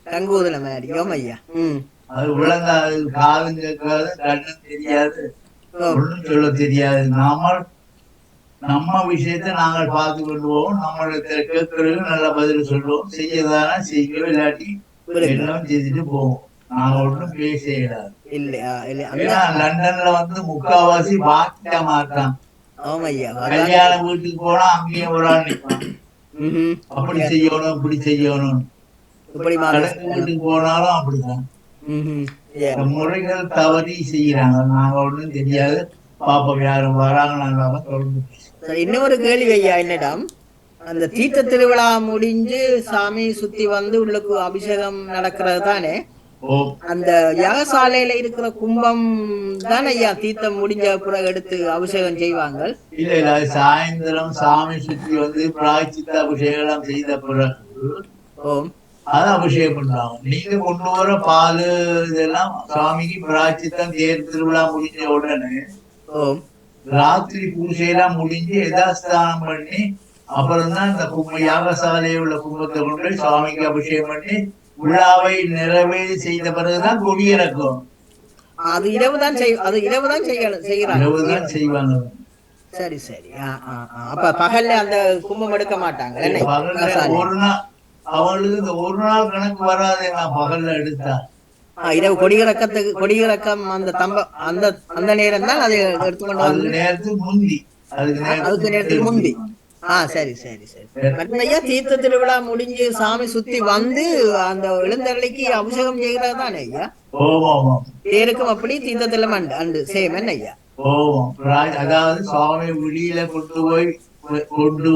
சங்கூதுல மாதிரியோம் ஐயா. அது விளங்காது, காதும் கேட்காது, கண்ணும் தெரியாது, ஒன்றும் சொல்ல தெரியாது. நம்ம விஷயத்தை நாங்கள் பார்த்து கொள்வோம். நம்மளுக்கு கேட்கறது நல்ல பதில் சொல்லுவோம். செய்யதானா செய்யவே இல்லாட்டி எல்லாம் செய்துட்டு போவோம். நாங்க ஒன்றும் பேச இயலாது. ஏன்னா லண்டன்ல வந்து முக்காவாசி பாக்கிய மாட்டான். கல்யாண வீட்டுக்கு போனா அங்கேயும் ஒரு ஆள் நிற்பான். அப்படி செய்யணும் இப்படி செய்யணும். வீட்டுக்கு போனாலும் அப்படிதான் முறைகள் தவறி செய்யறாங்க. நாங்க ஒண்ணும் தெரியாது. பாப்போம் யாரும் வராங்க. நாங்க தொடர்ந்து இன்னொரு கேள்வி ஐயா என்னிடம், அந்த தீர்த்த திருவிழா முடிஞ்சு சாமி சுத்தி வந்து உள்ளுக்கு அபிஷேகம் நடக்கிறது தானே? அந்த யாகசாலையில இருக்கிற கும்பம் தானே ஐயா தீர்த்தம் முடிஞ்ச பிறகு எடுத்து அபிஷேகம் செய்வாங்க? இல்ல சாயந்தரம் சாமி சுத்தி வந்து பிராய்ச்சித்த அபிஷேகம் செய்த பிறகு அது அபிஷேகம் பண்றாங்க. நீங்க கொண்டு வர பால் இதெல்லாம் சாமிக்கு பிராய்ச்சித்தம் தேர் திருவிழா முடிஞ்ச உடனே ராத்திரி பூஜையெல்லாம் முடிஞ்சு யதாஸ்தானம் பண்ணி அப்புறம் தான் இந்த யாகசாலையில் உள்ள கும்பத்தை கொண்டு சுவாமிக்கு அபிஷேகம் பண்ணி விழாவை நிறைவேறி செய்த பிறகுதான் கொடியிறக்கும். அது இரவுதான் செய்வாங்க. சரி சரி. அப்ப பகல்ல அந்த கும்பம் எடுக்க மாட்டாங்க. ஒரு நாள் அவங்களுக்கு இந்த ஒரு நாள் கணக்கு வராது. நான் பகல்ல எடுத்தா இரவு கொடியிறக்கம் அந்த நேரம் தான் அதை எடுத்துக்கொண்டு வந்து நேரத்துக்கு முந்தி அதுக்கு நேரத்துக்கு முந்தி. சரி சரி சரி. மற்றையா தீர்த்த திருவிழா முடிஞ்சு சாமி சுத்தி வந்து அந்த எழுந்தருளைக்கு அபிஷேகம் செய்கிறது தானே ஐயா? பேருக்கும் அப்படி தீர்த்தத்துல அண்டு சேம் என்ன ஐயா? அதாவது சுவாமி வெளியில கொண்டு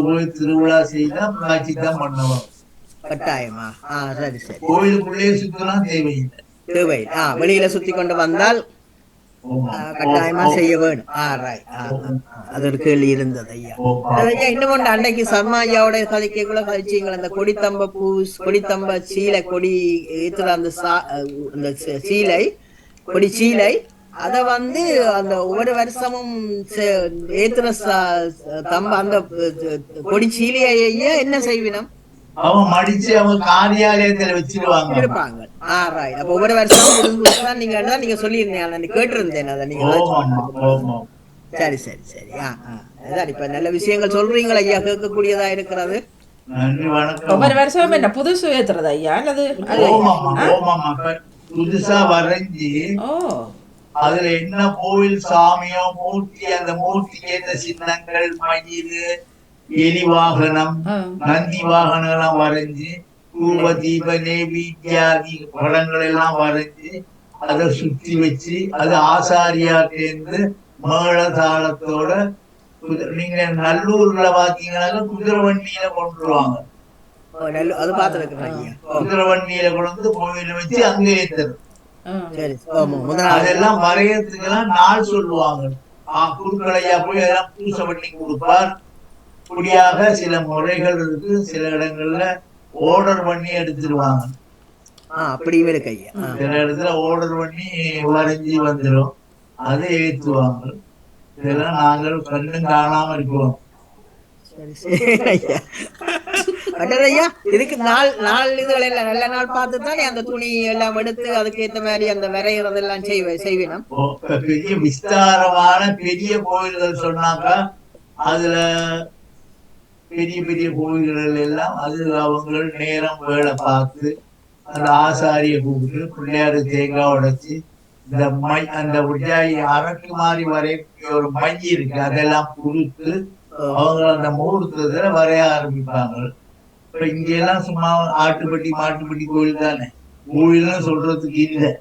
போய் திருவிழா செய்தா பிராய்ச்சித்தம் பண்ணுவோம். கட்டாயமா? சரி சரி. கோயிலுக்குள்ளே சுத்தலாம் தேவையில்லை. வெளியில சுத்தி கொண்டு வந்தால் கட்டாயமா செய்ய வேணும். அது ஒரு கேள்வி இருந்தது ஐயா. இன்னும் அன்னைக்கு சர்மா ஐயாவோட கதைக்குள்ள கழிச்சீங்க அந்த கொடித்தம்ப சீலை கொடி ஏத்துற அந்த சீலை கொடி சீலை அத வந்து அந்த ஒவ்வொரு வருஷமும் ஏத்துற தம்ப அந்த கொடி சீலைய என்ன செய்வினம் அவன் மடிச்சு அவங்க காரியாலயத்துல வச்சிருவாங்க. அப்ப ஒவ்வொரு வருஷம் நீங்க சொல்லியிருந்தீங்க, கேட்டிருந்தேன் அதை நீங்க. சரி சரி சரி. அதான் இப்ப நல்ல விஷயங்கள் சொல்றீங்களா ஐயா, கேட்கக்கூடியதா இருக்கிறது. நன்றி, வணக்கம். ஒவ்வொரு வருஷம் என்ன புதுசு ஏத்துறதா ஐயா? அல்லது புதுசா வரைஞ்சி அதுல என்ன கோவில் சாமியோ மூர்த்தி, அந்த மூர்த்திக்கு என்ன சின்னங்கள், மயில், எலி வாகனம், நந்தி வாகனம் எல்லாம் வரைஞ்சு, தூப தீப நேவித்யாதி படங்கள் எல்லாம் வரைஞ்சு அதை சுத்தி வச்சு, அது ஆசாரியாட்டேந்து மேள தாளத்தோட நீங்க நல்லூர்ல பாத்தீங்கன்னா குதிரை வண்டியில கொண்டுருவாங்க. அது பாத்துருக்கேன் ஐயா. குதிரை வண்டியில கொண்டு கோவில வச்சு அங்க ஏத்துறது. சரி, முதல் அதெல்லாம் வரையறதுக்கெல்லாம் நாள் சொல்லுவாங்க. குருக்களையா போய் அதெல்லாம் பூசை பண்ணி கொடுப்பார். இப்படியாக சில முறைகள் இருக்கு. சில இடங்கள்ல ஆர்டர் பண்ணி எடுத்துருவாங்க. அப்படியும் இருக்கு ஐயா. சில இடத்துல ஆர்டர் பண்ணி வரைஞ்சி வந்துடும், அதை ஏத்துவாங்க. இதெல்லாம் நாங்கள் கண்ணும் காணாம இருக்கோம். சரி சரி ஐயா. ஐயா இதுக்கு நாள் இதுகள் எல்லாம் நல்ல நாள் பார்த்து தானே அந்த துணி எல்லாம் எடுத்து அதுக்கு ஏத்த மாதிரி அந்த வரைகிறதெல்லாம் செய்வேணும். பெரிய விஸ்தாரமான பெரிய கோயில்கள் சொன்னாக்கா அதுல பெரிய பெரிய கோயில்கள் எல்லாம் அது அவங்க நேரம் வேலை பார்த்து அந்த ஆசாரிய கூப்பிட்டு பிள்ளையாரு தேங்காய் உடைச்சு இந்த அந்த உஜாயி அரக்கு மாதிரி வரைய ஒரு மை இருக்கு, அதெல்லாம் கொடுத்து அவங்க அந்த முகூர்த்தத்துல வரைய ஆரம்பிப்பாங்க. இப்ப இங்க எல்லாம் சும்மா ஆட்டுப்பட்டி மாட்டுப்பட்டி கோயில் தானே, கோயில்னு சொல்றதுக்கு இல்லை.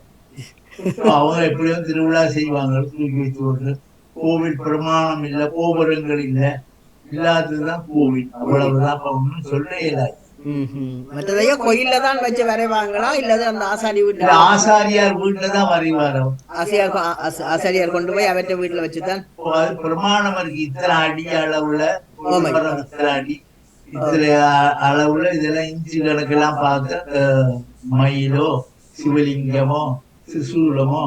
அவங்க எப்படியும் திருவிழா செய்வாங்க, தூக்கி வச்சு போட்டு. கோவில் பிரமாணம் இல்லை, கோபுரங்கள் இல்லை, இல்லாததுதான் கோவில், அவ்வளவுதான். ஒன்னும் சொல்ல இயலாது. மற்றதையா கோயில்ல தான் வச்சு வரைவாங்களா இல்லது அந்த ஆசாரி வீட்டுல? ஆசாரியார் வீட்டுலதான் வரைவாரோ. ஆசாரியார் கொண்டு போய் அவற்ற வீட்டுல வச்சுதான் பிரமாணம் இருக்கு. இத்தனை அடி அளவுல, இத்தனை அடி இத்தனை அளவுல, இதெல்லாம் இன்ச்சு கணக்கெல்லாம் பார்த்து மயிலோ சிவலிங்கமோ சிசூலமோ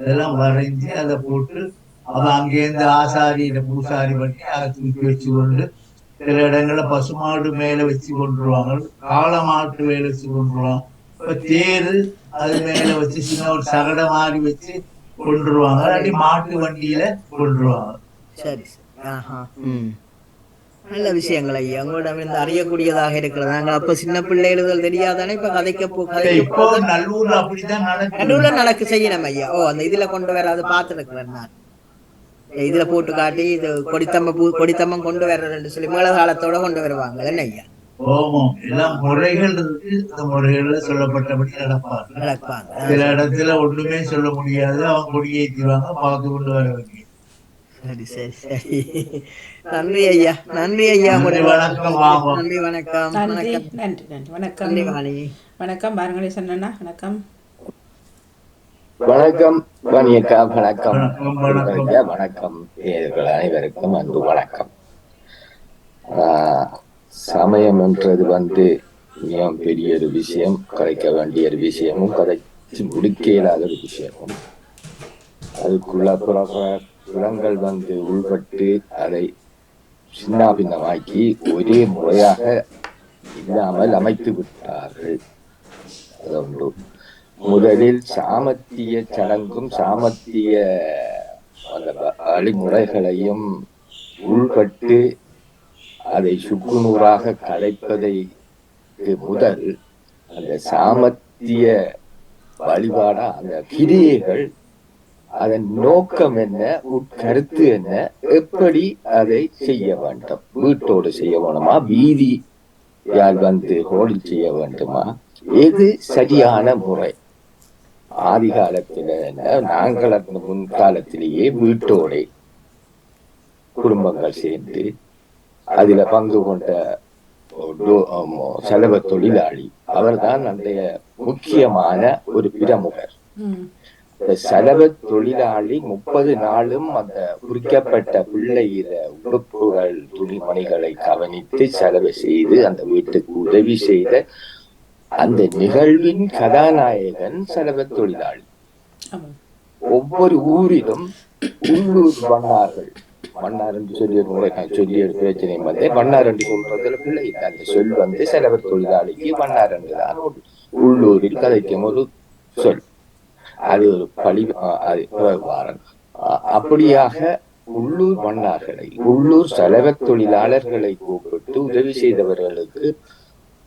இதெல்லாம் வரைஞ்சி அதை போட்டு அதை அங்கேருந்து ஆசாரியில பூசாரி பண்ணி அதை தூக்கி வச்சு கொண்டு, சில இடங்கள்ல பசுமாடு மேல வச்சு கொண்டுருவாங்க, காளை மாட்டு மேல வச்சு கொண்டுருவாங்க. இப்ப தேரு அது மேல வச்சு சின்ன ஒரு சகடை மாதிரி வச்சு கொண்டுருவாங்க, இல்லாட்டி மாட்டு வண்டியில கொண்டுருவாங்க. சரி. நல்ல விஷயங்கள் ஐயா, உங்களோட இந்த அறியக்கூடியதாக இருக்கிறது. நாங்கள் அப்ப சின்ன பிள்ளைகள் தெரியாதானே இப்ப இப்போ நல்லூர்ல அப்படித்தான் நல்லூர்ல நடக்கு செய்யணும் ஐயா. அந்த இதுல கொண்டு வர அதை பார்த்துருக்கிறேன் நான். இதுல போட்டு காட்டி இது கொடித்தம்மம் கொண்டு வர்றதுன்னு சொல்லி மேளகாலத்தோட கொண்டு வருவாங்க என்ன ஐயா? எல்லாம் முறைகள் இருக்கு, அந்த முறைகள்ல சொல்லப்பட்டபடி நடப்பாங்க. சில இடத்துல ஒண்ணுமே சொல்ல முடியாது, அவங்க கொடியேற்றிவாங்க, பார்த்து கொண்டு வர வேண்டிய. சரி சரி சரி. நன்றி ஐயா, நன்றி ஐயா. வணக்கம். நன்றி, வணக்கம். நன்றி நன்றி நன்றி. வணக்கம் வணக்கம். பாருங்களேன் அண்ணா. வணக்கம் வணக்கம் வாணியக்கா. வணக்கம் வணக்கம் அனைவருக்கும் அன்பு வணக்கம். சமயம் என்றது மிகவும் பெரிய ஒரு விஷயம், கதைக்க வேண்டிய ஒரு விஷயமும் கதைச்சு முடிக்க இயலாத ஒரு விஷயமும். அதுக்குள்ள புறங்கள் உள்பட்டு அதை சின்னாபின்னமாக்கி ஒரே முறையாக இல்லாமல் அமைத்து விட்டார்கள். அது முதலில் சாமத்திய சடங்கும் சாமத்திய அந்த வழிமுறைகளையும் உள்பட்டு அதை சுக்குநூறாக கலைப்பதைக்கு முதல் அந்த சாமத்திய வழிபாட அந்த கிரியைகள், அதன் நோக்கம் என்ன, உட்கருத்து என்ன, எப்படி அதை செய்ய வேண்டும், வீட்டோடு செய்ய வேணுமா, வீதியால் ஹோலில் செய்ய வேண்டுமா, எது சரியான முறை? ஆதி காலத்துல நாங்கள் அந்த முன்காலத்திலேயே வீட்டோட குடும்பங்கள் சேர்ந்து அதுல பங்கு கொண்ட செலவு தொழிலாளி அவர்தான் அந்த முக்கியமான ஒரு பிரமுகர். செலவு தொழிலாளி 30 நாளும் அந்த குறிக்கப்பட்ட பிள்ளையில உறுப்புகள் துணிமணிகளை கவனித்து செலவு செய்து அந்த வீட்டுக்கு உதவி செய்த அந்த நிகழ்வின் கதாநாயகன் செலவு தொழிலாளி. ஒவ்வொரு ஊரிலும் உள்ளூர் வண்ணார்கள், வண்ணார் என்று சொல்லி பிரச்சனை வண்ணார் என்று சொல்றதுல பிள்ளை அந்த சொல் செலவு தொழிலாளிக்கு வண்ணார் என்றுதான் உள்ளூரில் கதைக்கும் ஒரு சொல். அது ஒரு வாரன். அப்படியாக உள்ளூர் வண்ணார்களை, உள்ளூர் செலவு தொழிலாளர்களை கூப்பிட்டு உதவி செய்தவர்களுக்கு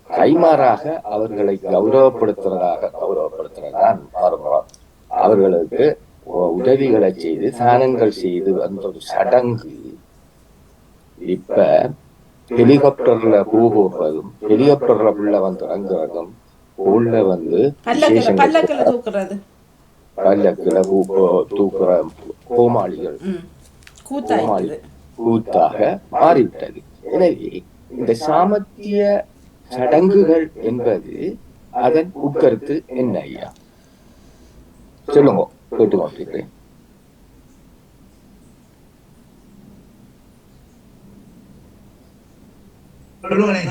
கைமாறாக அவர்களை கௌரவப்படுத்துறதான் அவர்களுக்கு உதவிகளை செய்து தானங்கள் செய்து வந்த ஒரு சடங்கு இப்ப ஹெலிகாப்டர்ல பூ போடுறதும் ஹெலிகாப்டர்ல உள்ள வந்து இறங்குறதும் உள்ள வந்து பல்லக்கில் தூக்குறது பல்லக்கில தூக்குற கோமாளிகள் கூத்தாக மாறிவிட்டது. எனவே இந்த சாமத்திய சடங்குகள் என்பது அதன் உட்கருத்து என்ன ஐயா சொல்லுங்க, கேட்டுக்கொண்டிருக்கிறேன்.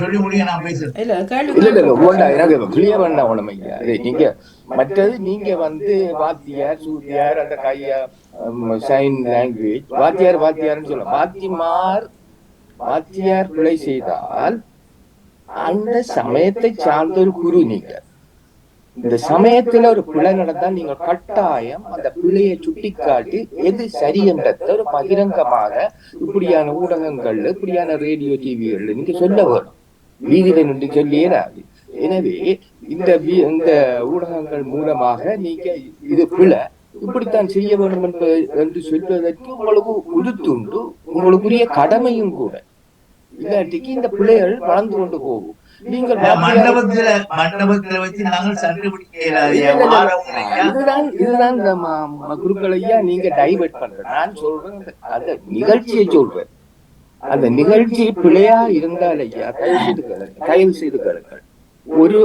சொல்லி முடிய நான் பேசுறேன். நீங்க மற்றது நீங்க வந்து வாத்தியார் சூத்தியார் அந்த கைய சைன் லாங்குவேஜ் வாத்தியார்னு சொல்ல வாத்தியார் பிழை செய்தால் அந்த சமயத்தை சார்ந்த ஒரு குரு நீங்க. இந்த சமயத்துல ஒரு பிழை நடந்தால் நீங்கள் கட்டாயம் அந்த பிழையை சுட்டிக்காட்டி எது சரி என்றத ஒரு பகிரங்கமாக இப்படியான ஊடகங்கள்ல இப்படியான ரேடியோ டிவிகள்ல நீங்க சொல்ல வேணும். வீதியில நின்று சொல்லியேராது. எனவே இந்த ஊடகங்கள் மூலமாக நீங்க இது பிழை இப்படித்தான் செய்ய வேண்டும் என்று சொல்வதற்கு உங்களுக்கு உறுத்துண்டு, உங்களுக்குரிய கடமையும் கூட. இல்லாட்டிக்கு இந்த பிள்ளைகள் வளர்ந்து கொண்டு போகும். நீங்கள் மண்டபத்துல வச்சு நாங்கள் சண்டை இதுதான் குருக்களையா நீங்க டைவர்ட் பண்ற. நான் சொல்றேன் அந்த நிகழ்ச்சியை சொல்றேன். அந்த நிகழ்ச்சி பிழையா இருந்தாலையா தயவு செய்து கேளுங்கள். ஒரு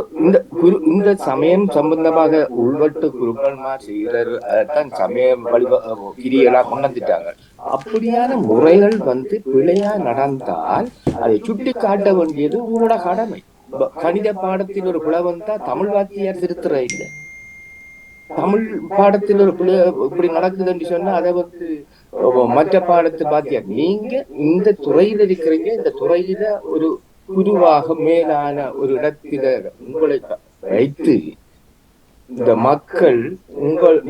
இந்த சமயம் சம்பந்தமாக உள்வட்டு குருக்கள்மார் செய்கிறார். அதான் சமயம் கிரியெல்லாம் கொண்டுட்டாங்க. அப்படியான முறைகள் வந்து பிழையா நடந்தால் அதை சுட்டி காட்ட வேண்டியது உங்களோட கடமை. கணித பாடத்தில் ஒரு பிழை வந்தா தமிழ் வாத்தியார் திருத்துற இல்லை. தமிழ் பாடத்தில் ஒரு பிள்ளை இப்படி நடக்குதுன்னு சொன்னா அதை வந்து மற்ற பாடத்தை வாத்தியார். நீங்க இந்த துறையில இருக்கிறீங்க. இந்த துறையில ஒரு குருவாக மேலான ஒரு இடத்தில உங்களை வைத்து இந்த மக்கள்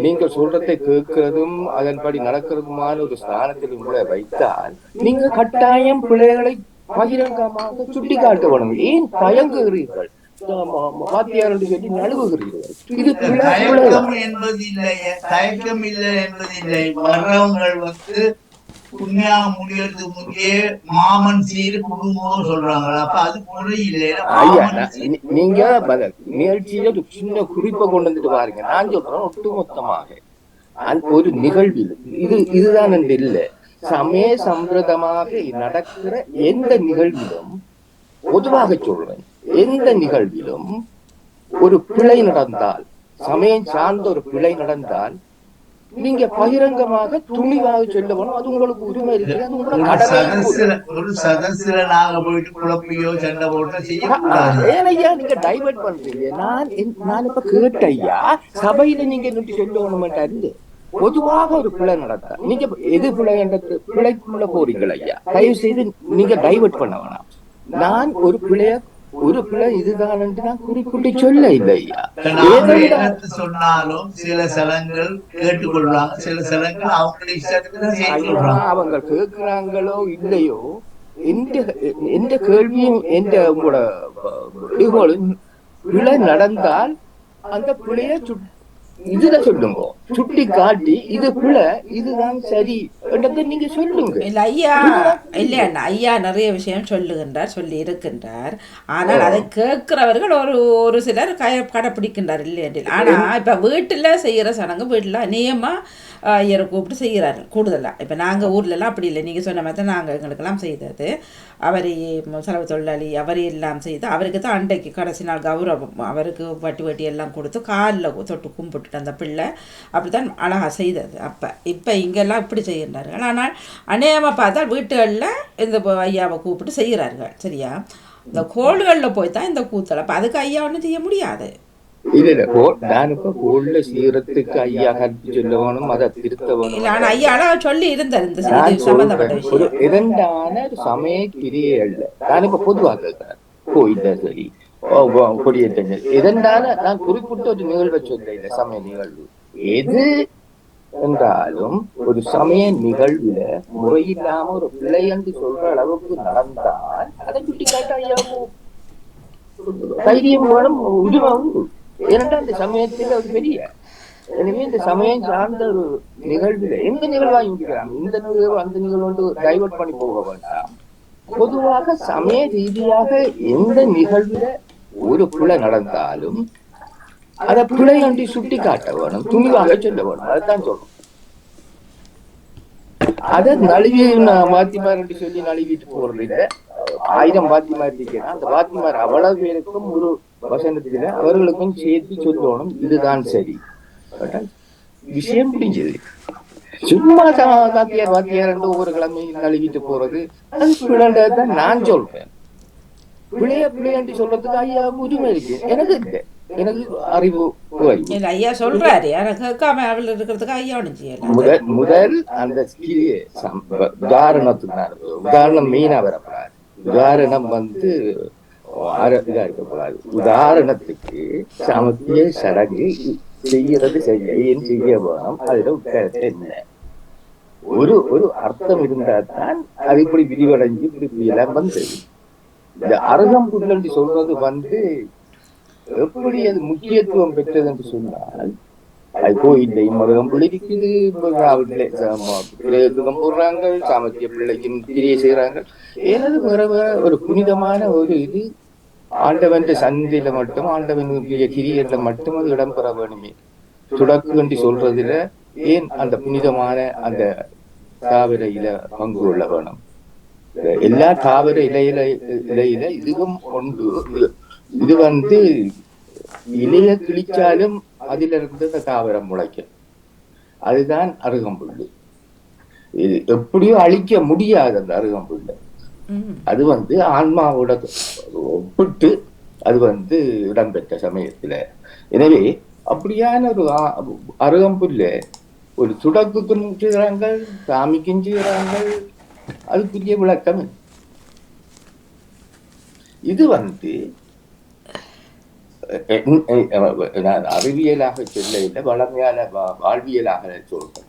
நீங்கள் சொல்றதை கேட்கிறதும் அதன்படி நடக்கிறதுமான ஒரு ஸ்தானத்தில் உங்களை வைத்தால் நீங்க கட்டாயம் பிள்ளைகளை பகிரங்கமாக சுட்டி காட்ட வேணும். ஏன் தயங்குகிறீர்கள்? வாத்தியார் என்று சொல்லி நழுவுகிறீர்கள். இது தயக்கம் என்பது இல்லை, தயக்கம் இல்லை என்பது இல்லை. வர்றவங்கள் வந்து புண்ணியா முடியறதுக்கு முன்னே மாமன் சீரு குடும்பம் சொல்றாங்க. அப்ப அது முறையில்லை. நீங்க நிகழ்ச்சியில ஒரு சின்ன குறிப்பை கொண்டு வந்துட்டு பாருங்க. நான் சொல்றேன் ஒட்டுமொத்தமாக ஒரு நிகழ்வில் இதுதான் என்று இல்லை. சமய சம்பிரதமாக நடக்கிற எந்த நிகழ்விலும் பொதுவாக சொல்றேன், எந்த நிகழ்விலும் ஒரு பிழை நடந்தால், சமயம் சார்ந்த ஒரு பிழை நடந்தால் நீங்க பகிரங்கமாக துணிவாக சொல்ல வேணும். அது உங்களுக்கு உரிமை இருக்கு. ஒரு சதஸ்ல நாங்க போயிட்டு குழப்பையோ சண்டை போட்டோ ஏனையா நீங்க டைவர்ட் பண்றீங்க. நான் இப்ப கேட்ட ஐயா, சபையில நீங்க நின்று சொல்ல வேணுமென்றாரு. பொதுவாக ஒரு பிள்ளை நடத்தா நீங்க எது பிள்ளைக்குள்ள போறீங்களா ஐயா? தயவு செய்து நீங்க டைவர்ட் பண்ண வேணாம். நான் ஒரு பிள்ளை இதுதான் என்று நான் குறிப்பிட்டு சொல்ல இல்லை ஐயா. சொன்னாலும் சில சலங்கள் கேட்டுக்கொள்வாங்க, சில சலங்கள் அவங்க கேட்கிறாங்களோ இல்லையோ, எந்த கேள்வியும் உங்களோட பிழை நடந்தால் அந்த பிள்ளைய இதுல சொல்லுங்க, சுட்டி காட்டி இது பிள்ளை இதுதான் சரி நீங்க சொல்லுங்க. இல்ல ஐயா, இல்ல ஐயா நிறைய விஷயம் சொல்லுகின்றார், சொல்லி இருக்கின்றார். ஆனால் அதை கேட்கிறவர்கள் ஒரு சிலர் கடைப்பிடிக்கின்றார் இல்லை என்று. ஆனா இப்ப வீட்டுல செய்யற சடங்கு வீட்டுல நியமா ஐயரை கூப்பிட்டு செய்கிறார்கள் கூடுதலாக. இப்போ நாங்கள் ஊர்லலாம் அப்படி இல்லை. நீங்கள் சொன்ன மாதிரி தான் நாங்கள் எங்களுக்கெல்லாம் செய்தது. அவரை செலவு தொழிலாளி அவரையெல்லாம் செய்து அவருக்கு தான் அண்டைக்கு கடைசி நாள் கௌரவம், அவருக்கு வட்டி எல்லாம் கொடுத்து காலில் தொட்டு கும்பிட்டுட்டு அந்த பிள்ளை அப்படி தான் அழகாக செய்தது. இப்போ இங்கெல்லாம் இப்படி செய்கின்றார்கள். ஆனால் அநேகமாக பார்த்தால் வீட்டுகளில் இந்த ஐயாவை கூப்பிட்டு செய்கிறார்கள். சரியா? இந்த கோள்களில் போய் தான் இந்த கூத்தலை. அப்போ அதுக்கு ஐயா ஒன்றும் செய்ய முடியாது. இல்ல நான் இப்ப கோல்ல சீரத்துக்கு ஐயா கருத்து சொல்லணும், அதை திருத்த வேணும். ஐயா சொல்லி இருந்தார் இந்த சம்பந்தப்பட்ட விஷயம். இரண்டான சமய கிரியே அல்ல. நான் இப்ப பொதுவாக கேட்கிறேன், கோயில்ல சரி கொடியேற்றங்கள் இரண்டான நான் குறிப்பிட்ட ஒரு நிகழ்வை சொல்ல இல்லை. சமய நிகழ்வு எது என்றாலும் ஒரு சமய நிகழ்வுல முறையில்லாம ஒரு பிள்ளை என்று சொல்ற அளவுக்கு நடந்தால் அதை சுட்டி காட்ட ஐயாவும் தைரியம் வேணும், உரிமை உண்டு. ஏனென்றால் அந்த சமயத்தில் ஒரு பெரிய எனவே இந்த சமயம் சார்ந்த ஒரு நிகழ்வில் எந்த நிகழ்வா யோசிக்கிறாங்க, இந்த நிகழ்வு அந்த நிகழ்வு டைவர்ட் பண்ணி போக வேண்டாம். பொதுவாக சமய ரீதியாக எந்த நிகழ்வுல ஒரு பிழை நடந்தாலும் அதை பிழை ஒன்றி சுட்டி காட்ட வேணும், துணிவாக சொல்ல வேணும். அதுதான் சொல்லணும். அதை நழுவி வாத்திமார் என்று சொல்லி நழுவிட்டு போறது இல்ல. 1000 வாத்திமார் இருக்கிறான், அந்த வாத்திமார் அவ்வளவு பேருக்கும் ஒரு வசனத்துல அவர்களுக்கும் சேர்த்து சொல்லணும், இதுதான் சரி. விஷயம் முடிஞ்சது. சும்மா வாத்தியார் என்று ஒவ்வொரு கிழமையும் நழுவிட்டு போறது அது பிள்ளைன்றதான் நான் சொல்றேன். பிள்ளையாண்டி சொல்றதுக்கு ஐயா உரிமை இருக்கு, எனக்கு இல்லை, எனக்கு அறிவு. ஐயா சொல்றாரு, எனக்கு கேட்காம அவள் இருக்கிறதுக்கு ஐயா ஒன்றும் செய்யல. முதல் அந்த உதாரணம் மெயினா வரப்படாது. உதாரணம் இதா இருக்கக்கூடாது. உதாரணத்துக்கு சமத்திய சடங்கு செய்யறது செய்ய வேணும். அதுல உட்காரத்தை என்ன ஒரு அர்த்தம் இருந்தா தான் அது இப்படி விரிவடைஞ்சு இப்படி எல்லாம் வந்தது. இந்த அருகம்புல் என்று சொல்றது எப்படி அது முக்கியத்துவம் பெற்றது என்று சொன்னால், அது கோயில்ல மருகம்புல் இருக்குது, போடுறாங்க, சாமத்திய பிள்ளைக்கும் கிரியை செய்யறாங்க. ஏதாவது வேற ஒரு புனிதமான ஒரு இது ஆண்டவன் சந்தையில மட்டும், ஆண்டவன் கிரியையில மட்டும் அது இடம்பெற வேணுமே. துடக்கு என்று சொல்றதுல ஏன் அந்த புனிதமான அந்த தாவர இல பங்கு கொள்ள வேணும்? எல்லா தாவர இலையில இதுவும் ஒன்று. இது இலைய கிழிச்சாலும் அதில இருந்து அந்த தாவரம் முளைக்கும். அதுதான் அருகம்புல். இது எப்படியோ அழிக்க முடியாது அந்த அருகம்புல்ல. அது ஆன்மாவோட ஒப்பிட்டு அது இடம்பெற்ற சமயத்துல. எனவே அப்படியான ஒரு அருகம்புல்ல ஒரு துடக்குக்கும் செய்கிறாங்க, சாமிக்கும் செய்கிறாங்க. அதுக்குரிய விளக்கம் இது நான் அறிவியலாக சொல்ல இல்லை, வளமையான வாழ்வியலாக சொல்றேன்.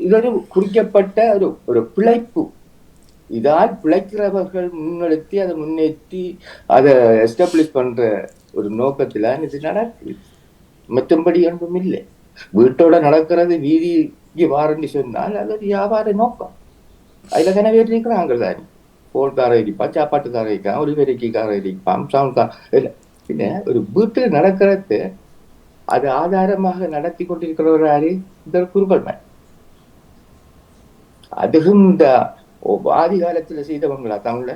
இதொரு குறிக்கப்பட்ட ஒரு பிழைப்பு. இதால் பிழைக்கிறவர்கள் முன்னெடுத்து அதை முன்னேற்றி அதை எஸ்டாப்ளிஷ் பண்ற ஒரு நோக்கத்துல இது நடக்குது. மற்றபடி ஒன்றும் இல்லை. வீட்டோட நடக்கிறது வீதிக்கு வாரண்டி சொன்னால் அது ஒரு வியாபார நோக்கம். அதுல தானே பேர் இருக்கிறாங்க தானே. போல்கார இருப்பான், சாப்பாட்டுக்கார இருக்கான், ஒரு வெரைட்டிக்கார இருப்பான், சவுண்ட்கார இல்லை. பின்ன ஒரு வீட்டில் நடக்கிறது அது ஆதாரமாக நடத்தி கொண்டிருக்கிறவர் யாரு? இந்த குருக்கள். அதுவும் இந்த ஆதி காலத்துல செய்தவங்களா தமிழ்ல?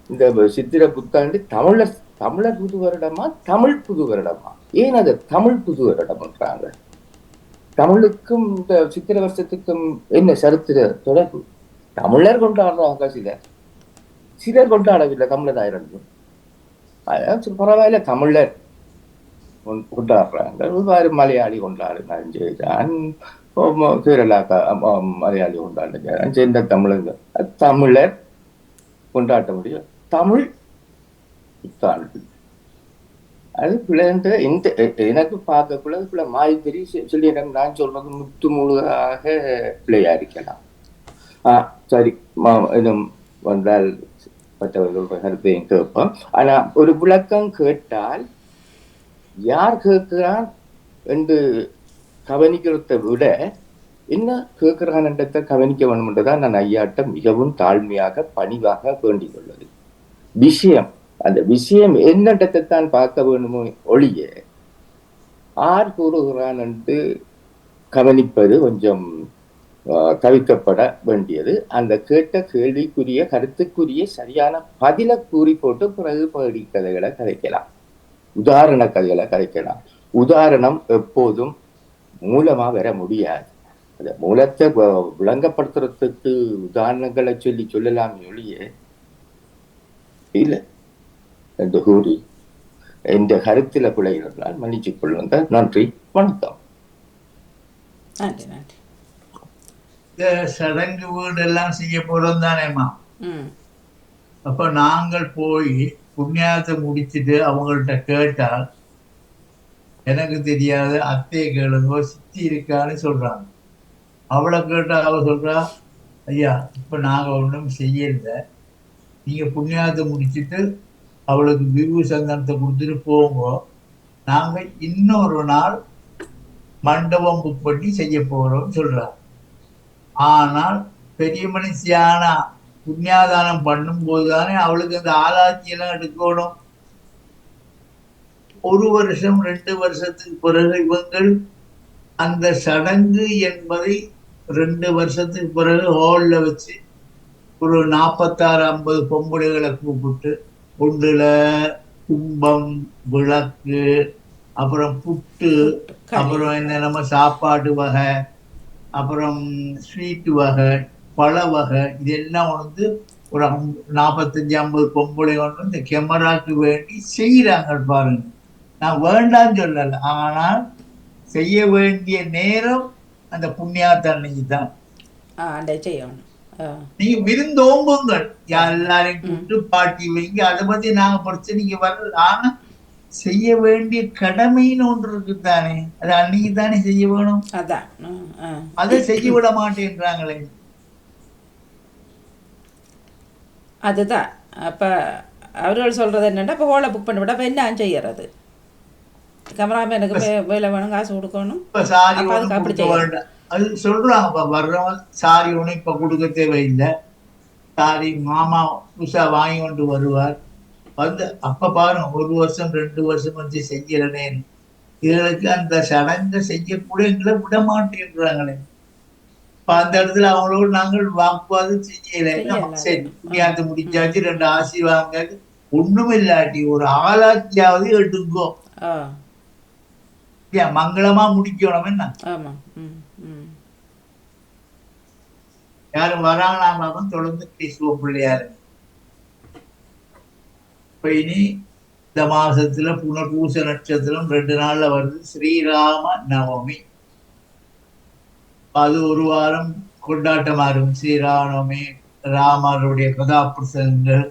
இந்த சித்திர புத்தாண்டு தமிழர் புது வருடமா, தமிழ் புது வருடமா? ஏன் அது தமிழ் புது வருடம்ன்றாங்க? தமிழுக்கும் இந்த சித்திர வருஷத்துக்கும் என்ன சரித்திர தொடர்பு? தமிழர் கொண்டாடுறாங்க, சிலர் கொண்டாடவில்லை. தமிழர் ஆயிரம் பரவாயில்ல, தமிழர் கொண்டாடுறாங்க. மலையாளி கொண்டாடுனான், கேரளாக்கா மலையாளி கொண்டாடுறான், சேர்ந்த தமிழங்க. தமிழர் கொண்டாட்ட முடியும். தமிழ் புத்தாண்டு அது பிள்ளைன்ற இந்த எனக்கு பார்க்கக்குள்ள மாதிரி சொல்லி நான் சொல்றது முத்து முழுதாக பிள்ளையா இருக்கலாம். சரி, இன்னும் வந்தால் மற்றவர்கள் கருத்தையும் கேட்போம். ஆனா ஒரு விளக்கம் கேட்டால் யார் கேட்கிறான் என்று கவனிக்கிறத விட என்ன கேட்கிறான் என்றதை கவனிக்க வேண்டும் என்றுதான் நான் ஐயாட்ட மிகவும் தாழ்மையாக பணிவாக வேண்டிக் கொள்வது. விஷயம், அந்த விஷயம் என்னன்றதை தான் பார்க்க வேண்டுமோ ஒழிய ஆர் கூறுகிறான் என்று கவனிப்பது கொஞ்சம் தவிர்க்கப்பட வேண்டியது. அந்த கேட்ட கேள்விக்குரிய கருத்துக்குரிய சரியான பதில கூறி போட்டு பிறகு பகுதி கதைகளை கதைக்கலாம், உதாரண கதைகளை கதைக்கலாம். உதாரணம் எப்போதும் மூலமா வர முடியாது. அந்த மூலத்தை விளங்கப்படுத்துறதுக்கு உதாரணங்களை சொல்லலாம் ஒழிய இல்லை என்று கூறி இந்த கருத்துல பிழைகளால் மன்னிச்சுக் கொள்ளுங்க. நன்றி, வணக்கம். நன்றி நன்றி. சடங்கு வீடு எல்லாம் செய்ய போறோம் தானேம்மா. அப்ப நாங்கள் போய் புண்ணியத்தை முடிச்சுட்டு அவங்கள்ட்ட கேட்டால் எனக்கு தெரியாத அத்தையை கேளுங்கோ, சித்தி இருக்கான்னு சொல்றாங்க. அவளை கேட்டா அவ சொல்றா, ஐயா இப்ப நாங்க ஒன்றும் செய்யல, நீங்க புண்ணியத்தை முடிச்சுட்டு அவளுக்கு விபூ சந்தனத்தை கொடுத்துட்டு போங்க, நாங்க இன்னொரு நாள் மண்டபம் புக் பண்ணி செய்ய போறோம்னு சொல்றாங்க. ஆனால் பெரிய மனுஷியான புண்ணியாதானம் பண்ணும் போதுதானே அவளுக்கு அந்த ஆராய்ச்சி எல்லாம் எடுக்கணும். 1 வருஷம் 2 வருஷத்துக்கு பிறகு இவங்கள் அந்த சடங்கு என்பதை 2 வருஷத்துக்கு பிறகு ஹால்ல வச்சு ஒரு 46-50 பொம்பளைகளை கூப்பிட்டு ஒன்றுல கும்பம், விளக்கு, அப்புறம் புட்டு, அப்புறம் என்ன நம்ம சாப்பாடு வகை, அப்புறம் ஸ்வீட்டு வகை, பழ வகை, இதெல்லாம் வந்து ஒரு 45-50 பொம்பளை வந்து இந்த கேமராக்கு வேண்டி செய்யறாங்க பாருங்க. நான் வேண்டான்னு சொல்லல, ஆனால் செய்ய வேண்டிய நேரம் அந்த புண்ணியாத்தன்னைக்கு தான். அண்டை செய்யணும். நீங்க விருந்தோம்புங்கள், எல்லாரையும் கூப்பிட்டு பாட்டி வைங்க, அதை பத்தி நாங்க பிரச்சனைக்கு வரல. ஆனா செய்ய வேண்டிய கடமைன்னு ஒன்று இருக்குதானே, அது அன்னைக்கு தானே செய்ய வேணும். அதான் அதை செய்ய விட மாட்டேன்றாங்களே. அதுதான் அப்போ அவர்கள் சொல்கிறது என்னென்னா, இப்போ ஹோலை புக் பண்ணி விட அப்போ என்ன செய்யறது? கேமராமேனுக்கு வேலை வேணும், காசு கொடுக்கணும். இப்ப சாரி அப்ப அதுக்கு அப்படி கொடுக்க வேண்டாம் அது சொல்றாங்க. வர்றவன் சாரி ஒண்ணு இப்ப கொடுக்க தேவையில்லை. சாரி மாமா புதுசா வாங்கி கொண்டு வருவார். வந்து அப்ப பாருங்க 1 வருஷம் 2 வருஷம் வந்து செய்யறனே, இதுகளுக்கு அந்த சடங்கை செய்யக்கூட எங்களை விட மாட்டேன்றாங்களே. இப்ப அந்த இடத்துல அவங்களோடு நாங்கள் வாக்குவாதம் செய்யல. சரி, புண்ணியாத்து முடிச்சாச்சு, 2 ஆசீர்வாதம் ஒண்ணும் இல்லாட்டி ஒரு ஆளாச்சியாவது எடுங்கோ, மங்களமா முடிக்கணும். என்ன யாரும் வராங்களா தொடர்ந்து பேசுவோம் பிள்ளையாரு. இப்ப இனி இந்த மாசத்துல புனர்பூச நட்சத்திரம் 2 நாள்ல வருது, ஸ்ரீராம நவமி. அது 1 வாரம் கொண்டாட்டமா இருக்கும். ஸ்ரீராமநவமி, ராமருடைய கதாபிரசங்கள்,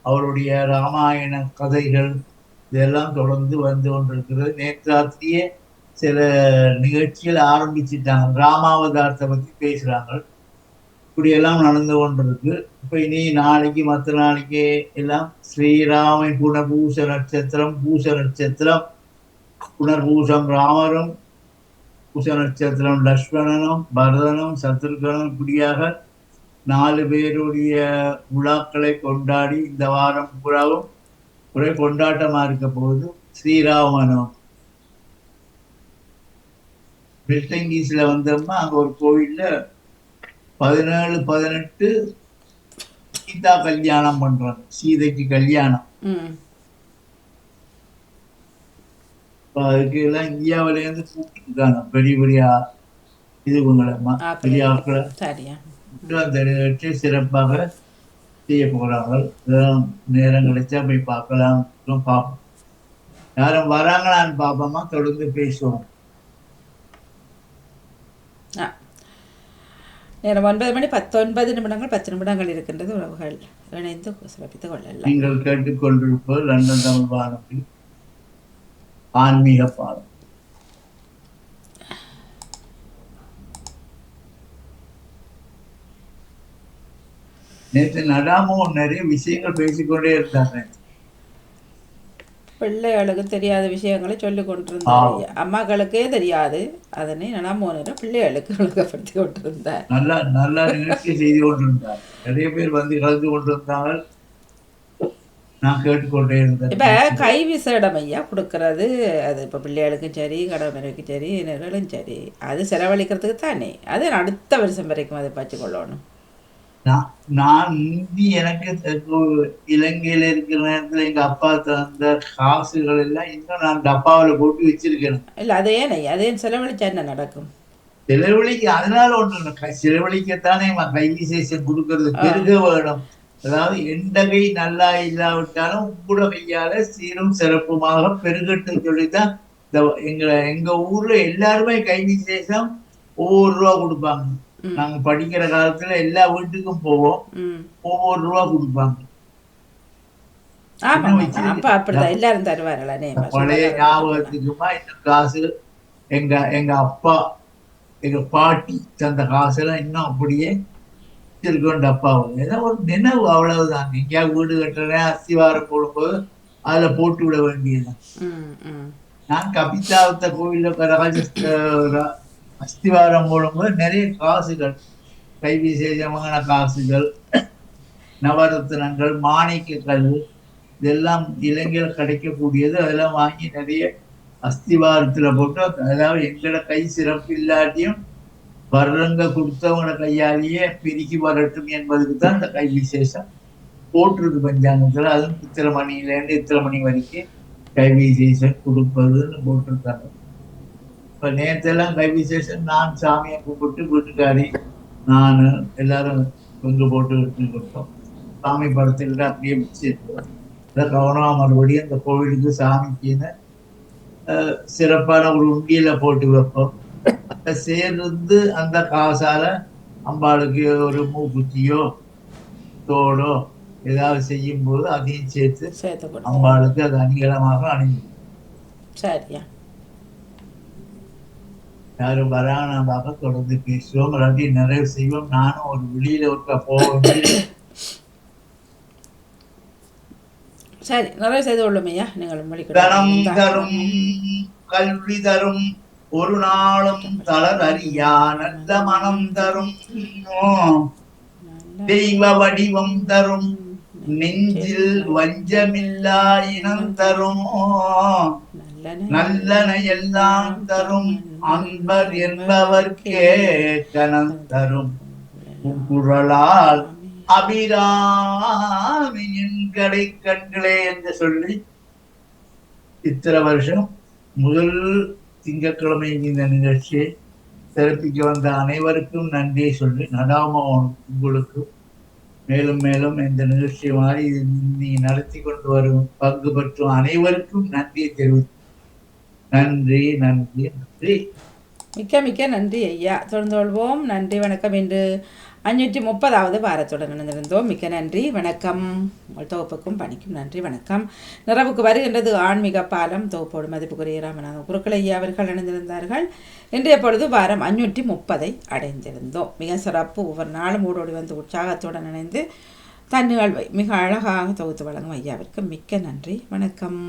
அவருடைய ராமாயண கதைகள், இதெல்லாம் தொடர்ந்து வந்து கொண்டிருக்கிறது. நேற்று ராத்திரியே சில நிகழ்ச்சிகள் ஆரம்பிச்சுட்டாங்க, ராமாவதாரத்தை பத்தி பேசுறாங்க. இப்படியெல்லாம் நடந்து கொண்டிருக்கு. இப்ப இனி நாளைக்கு மற்ற நாளைக்கு எல்லாம் ஸ்ரீராம புனர்பூச நட்சத்திரம், பூச நட்சத்திரம், புனர்பூசம் ராமரும், பூச நட்சத்திரம் லக்ஷ்மணனும், பரதனும், சத்ருகனும், இப்படியாக 4 பேருடைய விழாக்களை கொண்டாடி இந்த வாரம் பூராவும் ஒரே கொண்டாட்டமா இருக்க போகுது. ஸ்ரீராமனும் வெஸ்டங்கீஸ்ல வந்தோம்னா அங்க ஒரு கோவில்ல 17-18 சீதா கல்யாணம் பண்றாங்க, சீதைக்கு கல்யாணம். அதுக்கு எல்லாம் இந்தியாவில இருந்து கூப்பிட்டு இருக்காங்க பெரிய பெரிய இதுவுங்களை, பெரிய ஆட்களை வச்சு சிறப்பாக செய்ய போறாங்க. இதெல்லாம் நேரம் கிடைச்சா போய் பார்க்கலாம், பார்ப்போம். யாரும் வராங்களான்னு பார்ப்போமா, தொடர்ந்து பேசுவோம். நேரம் 9:19 10 நிமிடங்கள் இருக்கின்றது. உறவுகள் இணைந்து சிறப்பித்துக் கொள்ளலாம். நீங்கள் கேட்டுக்கொண்டிருப்பது லண்டன் தமிழ் வானொலி ஆன்மீக பாடம். நேற்று நடாமோ நிறைய விஷயங்கள் பேசிக்கொண்டே இருந்தாங்க. பிள்ளைகளுக்கு தெரியாத விஷயங்களை சொல்லி கொண்டிருந்தார். அம்மாக்களுக்கே தெரியாது, அதனை நடாமோன பிள்ளைகளுக்கு விளக்கப்படுத்தி கொண்டிருந்தார். நல்லா நிகழ்ச்சி செய்து கொண்டிருந்தார். நிறைய பேர் வந்து கலந்து கொண்டிருந்தாங்க, நான் கேட்டுக்கொண்டே இருந்தேன். இப்ப கை விசேடம் ஐயா கொடுக்கறது, அது இப்ப பிள்ளைகளுக்கும் சரி, கடமைக்கும் சரி, நேர்களும் சரி, அது செலவழிக்கிறதுக்கு தானே. அது அடுத்த வருஷம் வரைக்கும் அதை பச்சு கொள்ளணும். நான் முந்தி எனக்கு இலங்கையில இருக்கிற நேரத்துல எங்க அப்பா தந்த காசுகள் எல்லாம் இன்னும் நான் டப்பாவில போட்டு வச்சிருக்கேன். இல்ல அதே அதே செலவழிச்சா என்ன நடக்கும்? செலவழிக்க அதனால ஒண்ணு, செலவழிக்கத்தானே கை விசேஷம் கொடுக்கறது பெருக வேணும். அதாவது எண்டகை நல்லா இல்லாவிட்டாலும் உங்களோட கையால சீரும் சிறப்புமாக பெருகட்டும் சொல்லித்தான் எங்க ஊர்ல எல்லாருமே கை விசேஷம் ஒவ்வொரு ரூபா கொடுப்பாங்க. நாங்க படிக்கிற காலத்துல எல்லா வீட்டுக்கும் போவோம், ஒவ்வொரு ரூபா கொடுப்பாங்க. பழைய ஞாபகத்துக்குமா இந்த காசு எங்க அப்பா எங்க பாட்டி தந்த காசெல்லாம் இன்னும் அப்படியே வச்சிருக்கோம் டப்பாவும். ஏதோ ஒரு நினைவு, அவ்வளவுதான். எங்கேயாவது வீடு கட்டுறேன், அஸ்திவாரம் போடும்போது அதுல போட்டு விட வேண்டியதுதான். நான் கபித்தாவத்த கோவிலில் அஸ்திவாரம் போடும்போது நிறைய காசுகள், கைவிசேஷமான காசுகள், நவரத்னங்கள், மாணிக்கங்கள் இதெல்லாம் இலங்கையில் கிடைக்கக்கூடியது. அதெல்லாம் வாங்கி நிறைய அஸ்திவாரத்துல போட்டு, அதாவது எங்களோட கை சிறப்பு இல்லாட்டியும் வர்றங்க கொடுத்தவங்களோட கையாலேயே பிரிக்கி வரட்டும் என்பதுக்கு தான் இந்த கை விசேஷம் போட்டிருக்கு பஞ்சாங்கத்துல. அதுவும் இத்தனை மணிலேருந்து இத்தனை மணி வரைக்கும் கை விசேஷம் கொடுப்பதுன்னு போட்டிருக்காங்க. இப்ப நேரத்தெல்லாம் கை விசேஷம் நான் சாமியை கும்பிட்டு வீட்டுக்காரி நான் எல்லாரும் கொண்டு போட்டு விட்டு கொடுத்தோம். சாமி படத்துக்கிட்ட அப்படியே வச்சிருக்கோம். கவனமா மறுபடியும் அந்த கோவிலுக்கு சாமிக்குன்னு சிறப்பான ஒரு உண்டியல போட்டு வைப்போம். அதை சேர்ந்து அந்த காசால அம்பாளுக்கு ஒரு மூக்குத்தியோ தோடோ ஏதாவது செய்யும் போது அதையும் சேர்த்து அம்பாளுக்கு அது அணிகலமாக அணிஞ்சு. சரியா, யாரும் வரானாக தொடர்ந்து பேசுவோம், இல்லாட்டி நிறைய செய்வோம். நானும் ஒரு வெளியில ஒருக்கா போக சரி, நிறைய செய்து கொள்ளுமையா. நீங்கள் தனம் தரும் கல்வி தரும் ஒரு நாளும் தளர் அறியா நல்ல மனம் தரும் தெய்வ வடிவம் தரும் நெஞ்சில் வஞ்சமில்லா இனம் தரும் நல்லன எல்லாம் தரும் அன்பர் என்பவர்க்கே கனம் தரும் குரலால் அபிராமியின் கடை கண்களே என்று சொல்லி இத்தனை வருஷம் முதல் திங்கட்கிழமை இந்த நிகழ்ச்சியை சிறப்பிக்க வந்த அனைவருக்கும் நன்றியை சொல்லி நடாம உங்களுக்கு மேலும் மேலும் இந்த நிகழ்ச்சி மாதிரி நீ நடத்தி கொண்டு வரும் பங்கு பெற்றும் அனைவருக்கும் நன்றியை தெரிவித்து நன்றி நன்றி நன்றி. மிக்க மிக்க நன்றி ஐயா. தொடர்ந்து கொள்வோம். நன்றி, வணக்கம். இன்று 530வது வாரத்துடன் இணைந்திருந்தோம். மிக்க நன்றி, வணக்கம். உங்கள் தொகுப்புக்கும் பணிக்கும் நன்றி, வணக்கம். நிறைவுக்கு வருகின்றது ஆன்மீக பாலம் தொகுப்போடு மதிப்புக்குரிய ராமநாதன் குருக்கள் ஐயா அவர்கள் இணைந்திருந்தார்கள். இன்றைய பொழுது வாரம் 530 அடைந்திருந்தோம். மிக சிறப்பு. ஒவ்வொரு நாளும் ஓடோடி வந்து உற்சாகத்துடன் இணைந்து தன் நிகழ்வை மிக அழகாக தொகுத்து வழங்கும் ஐயாவிற்கு மிக்க நன்றி, வணக்கம்.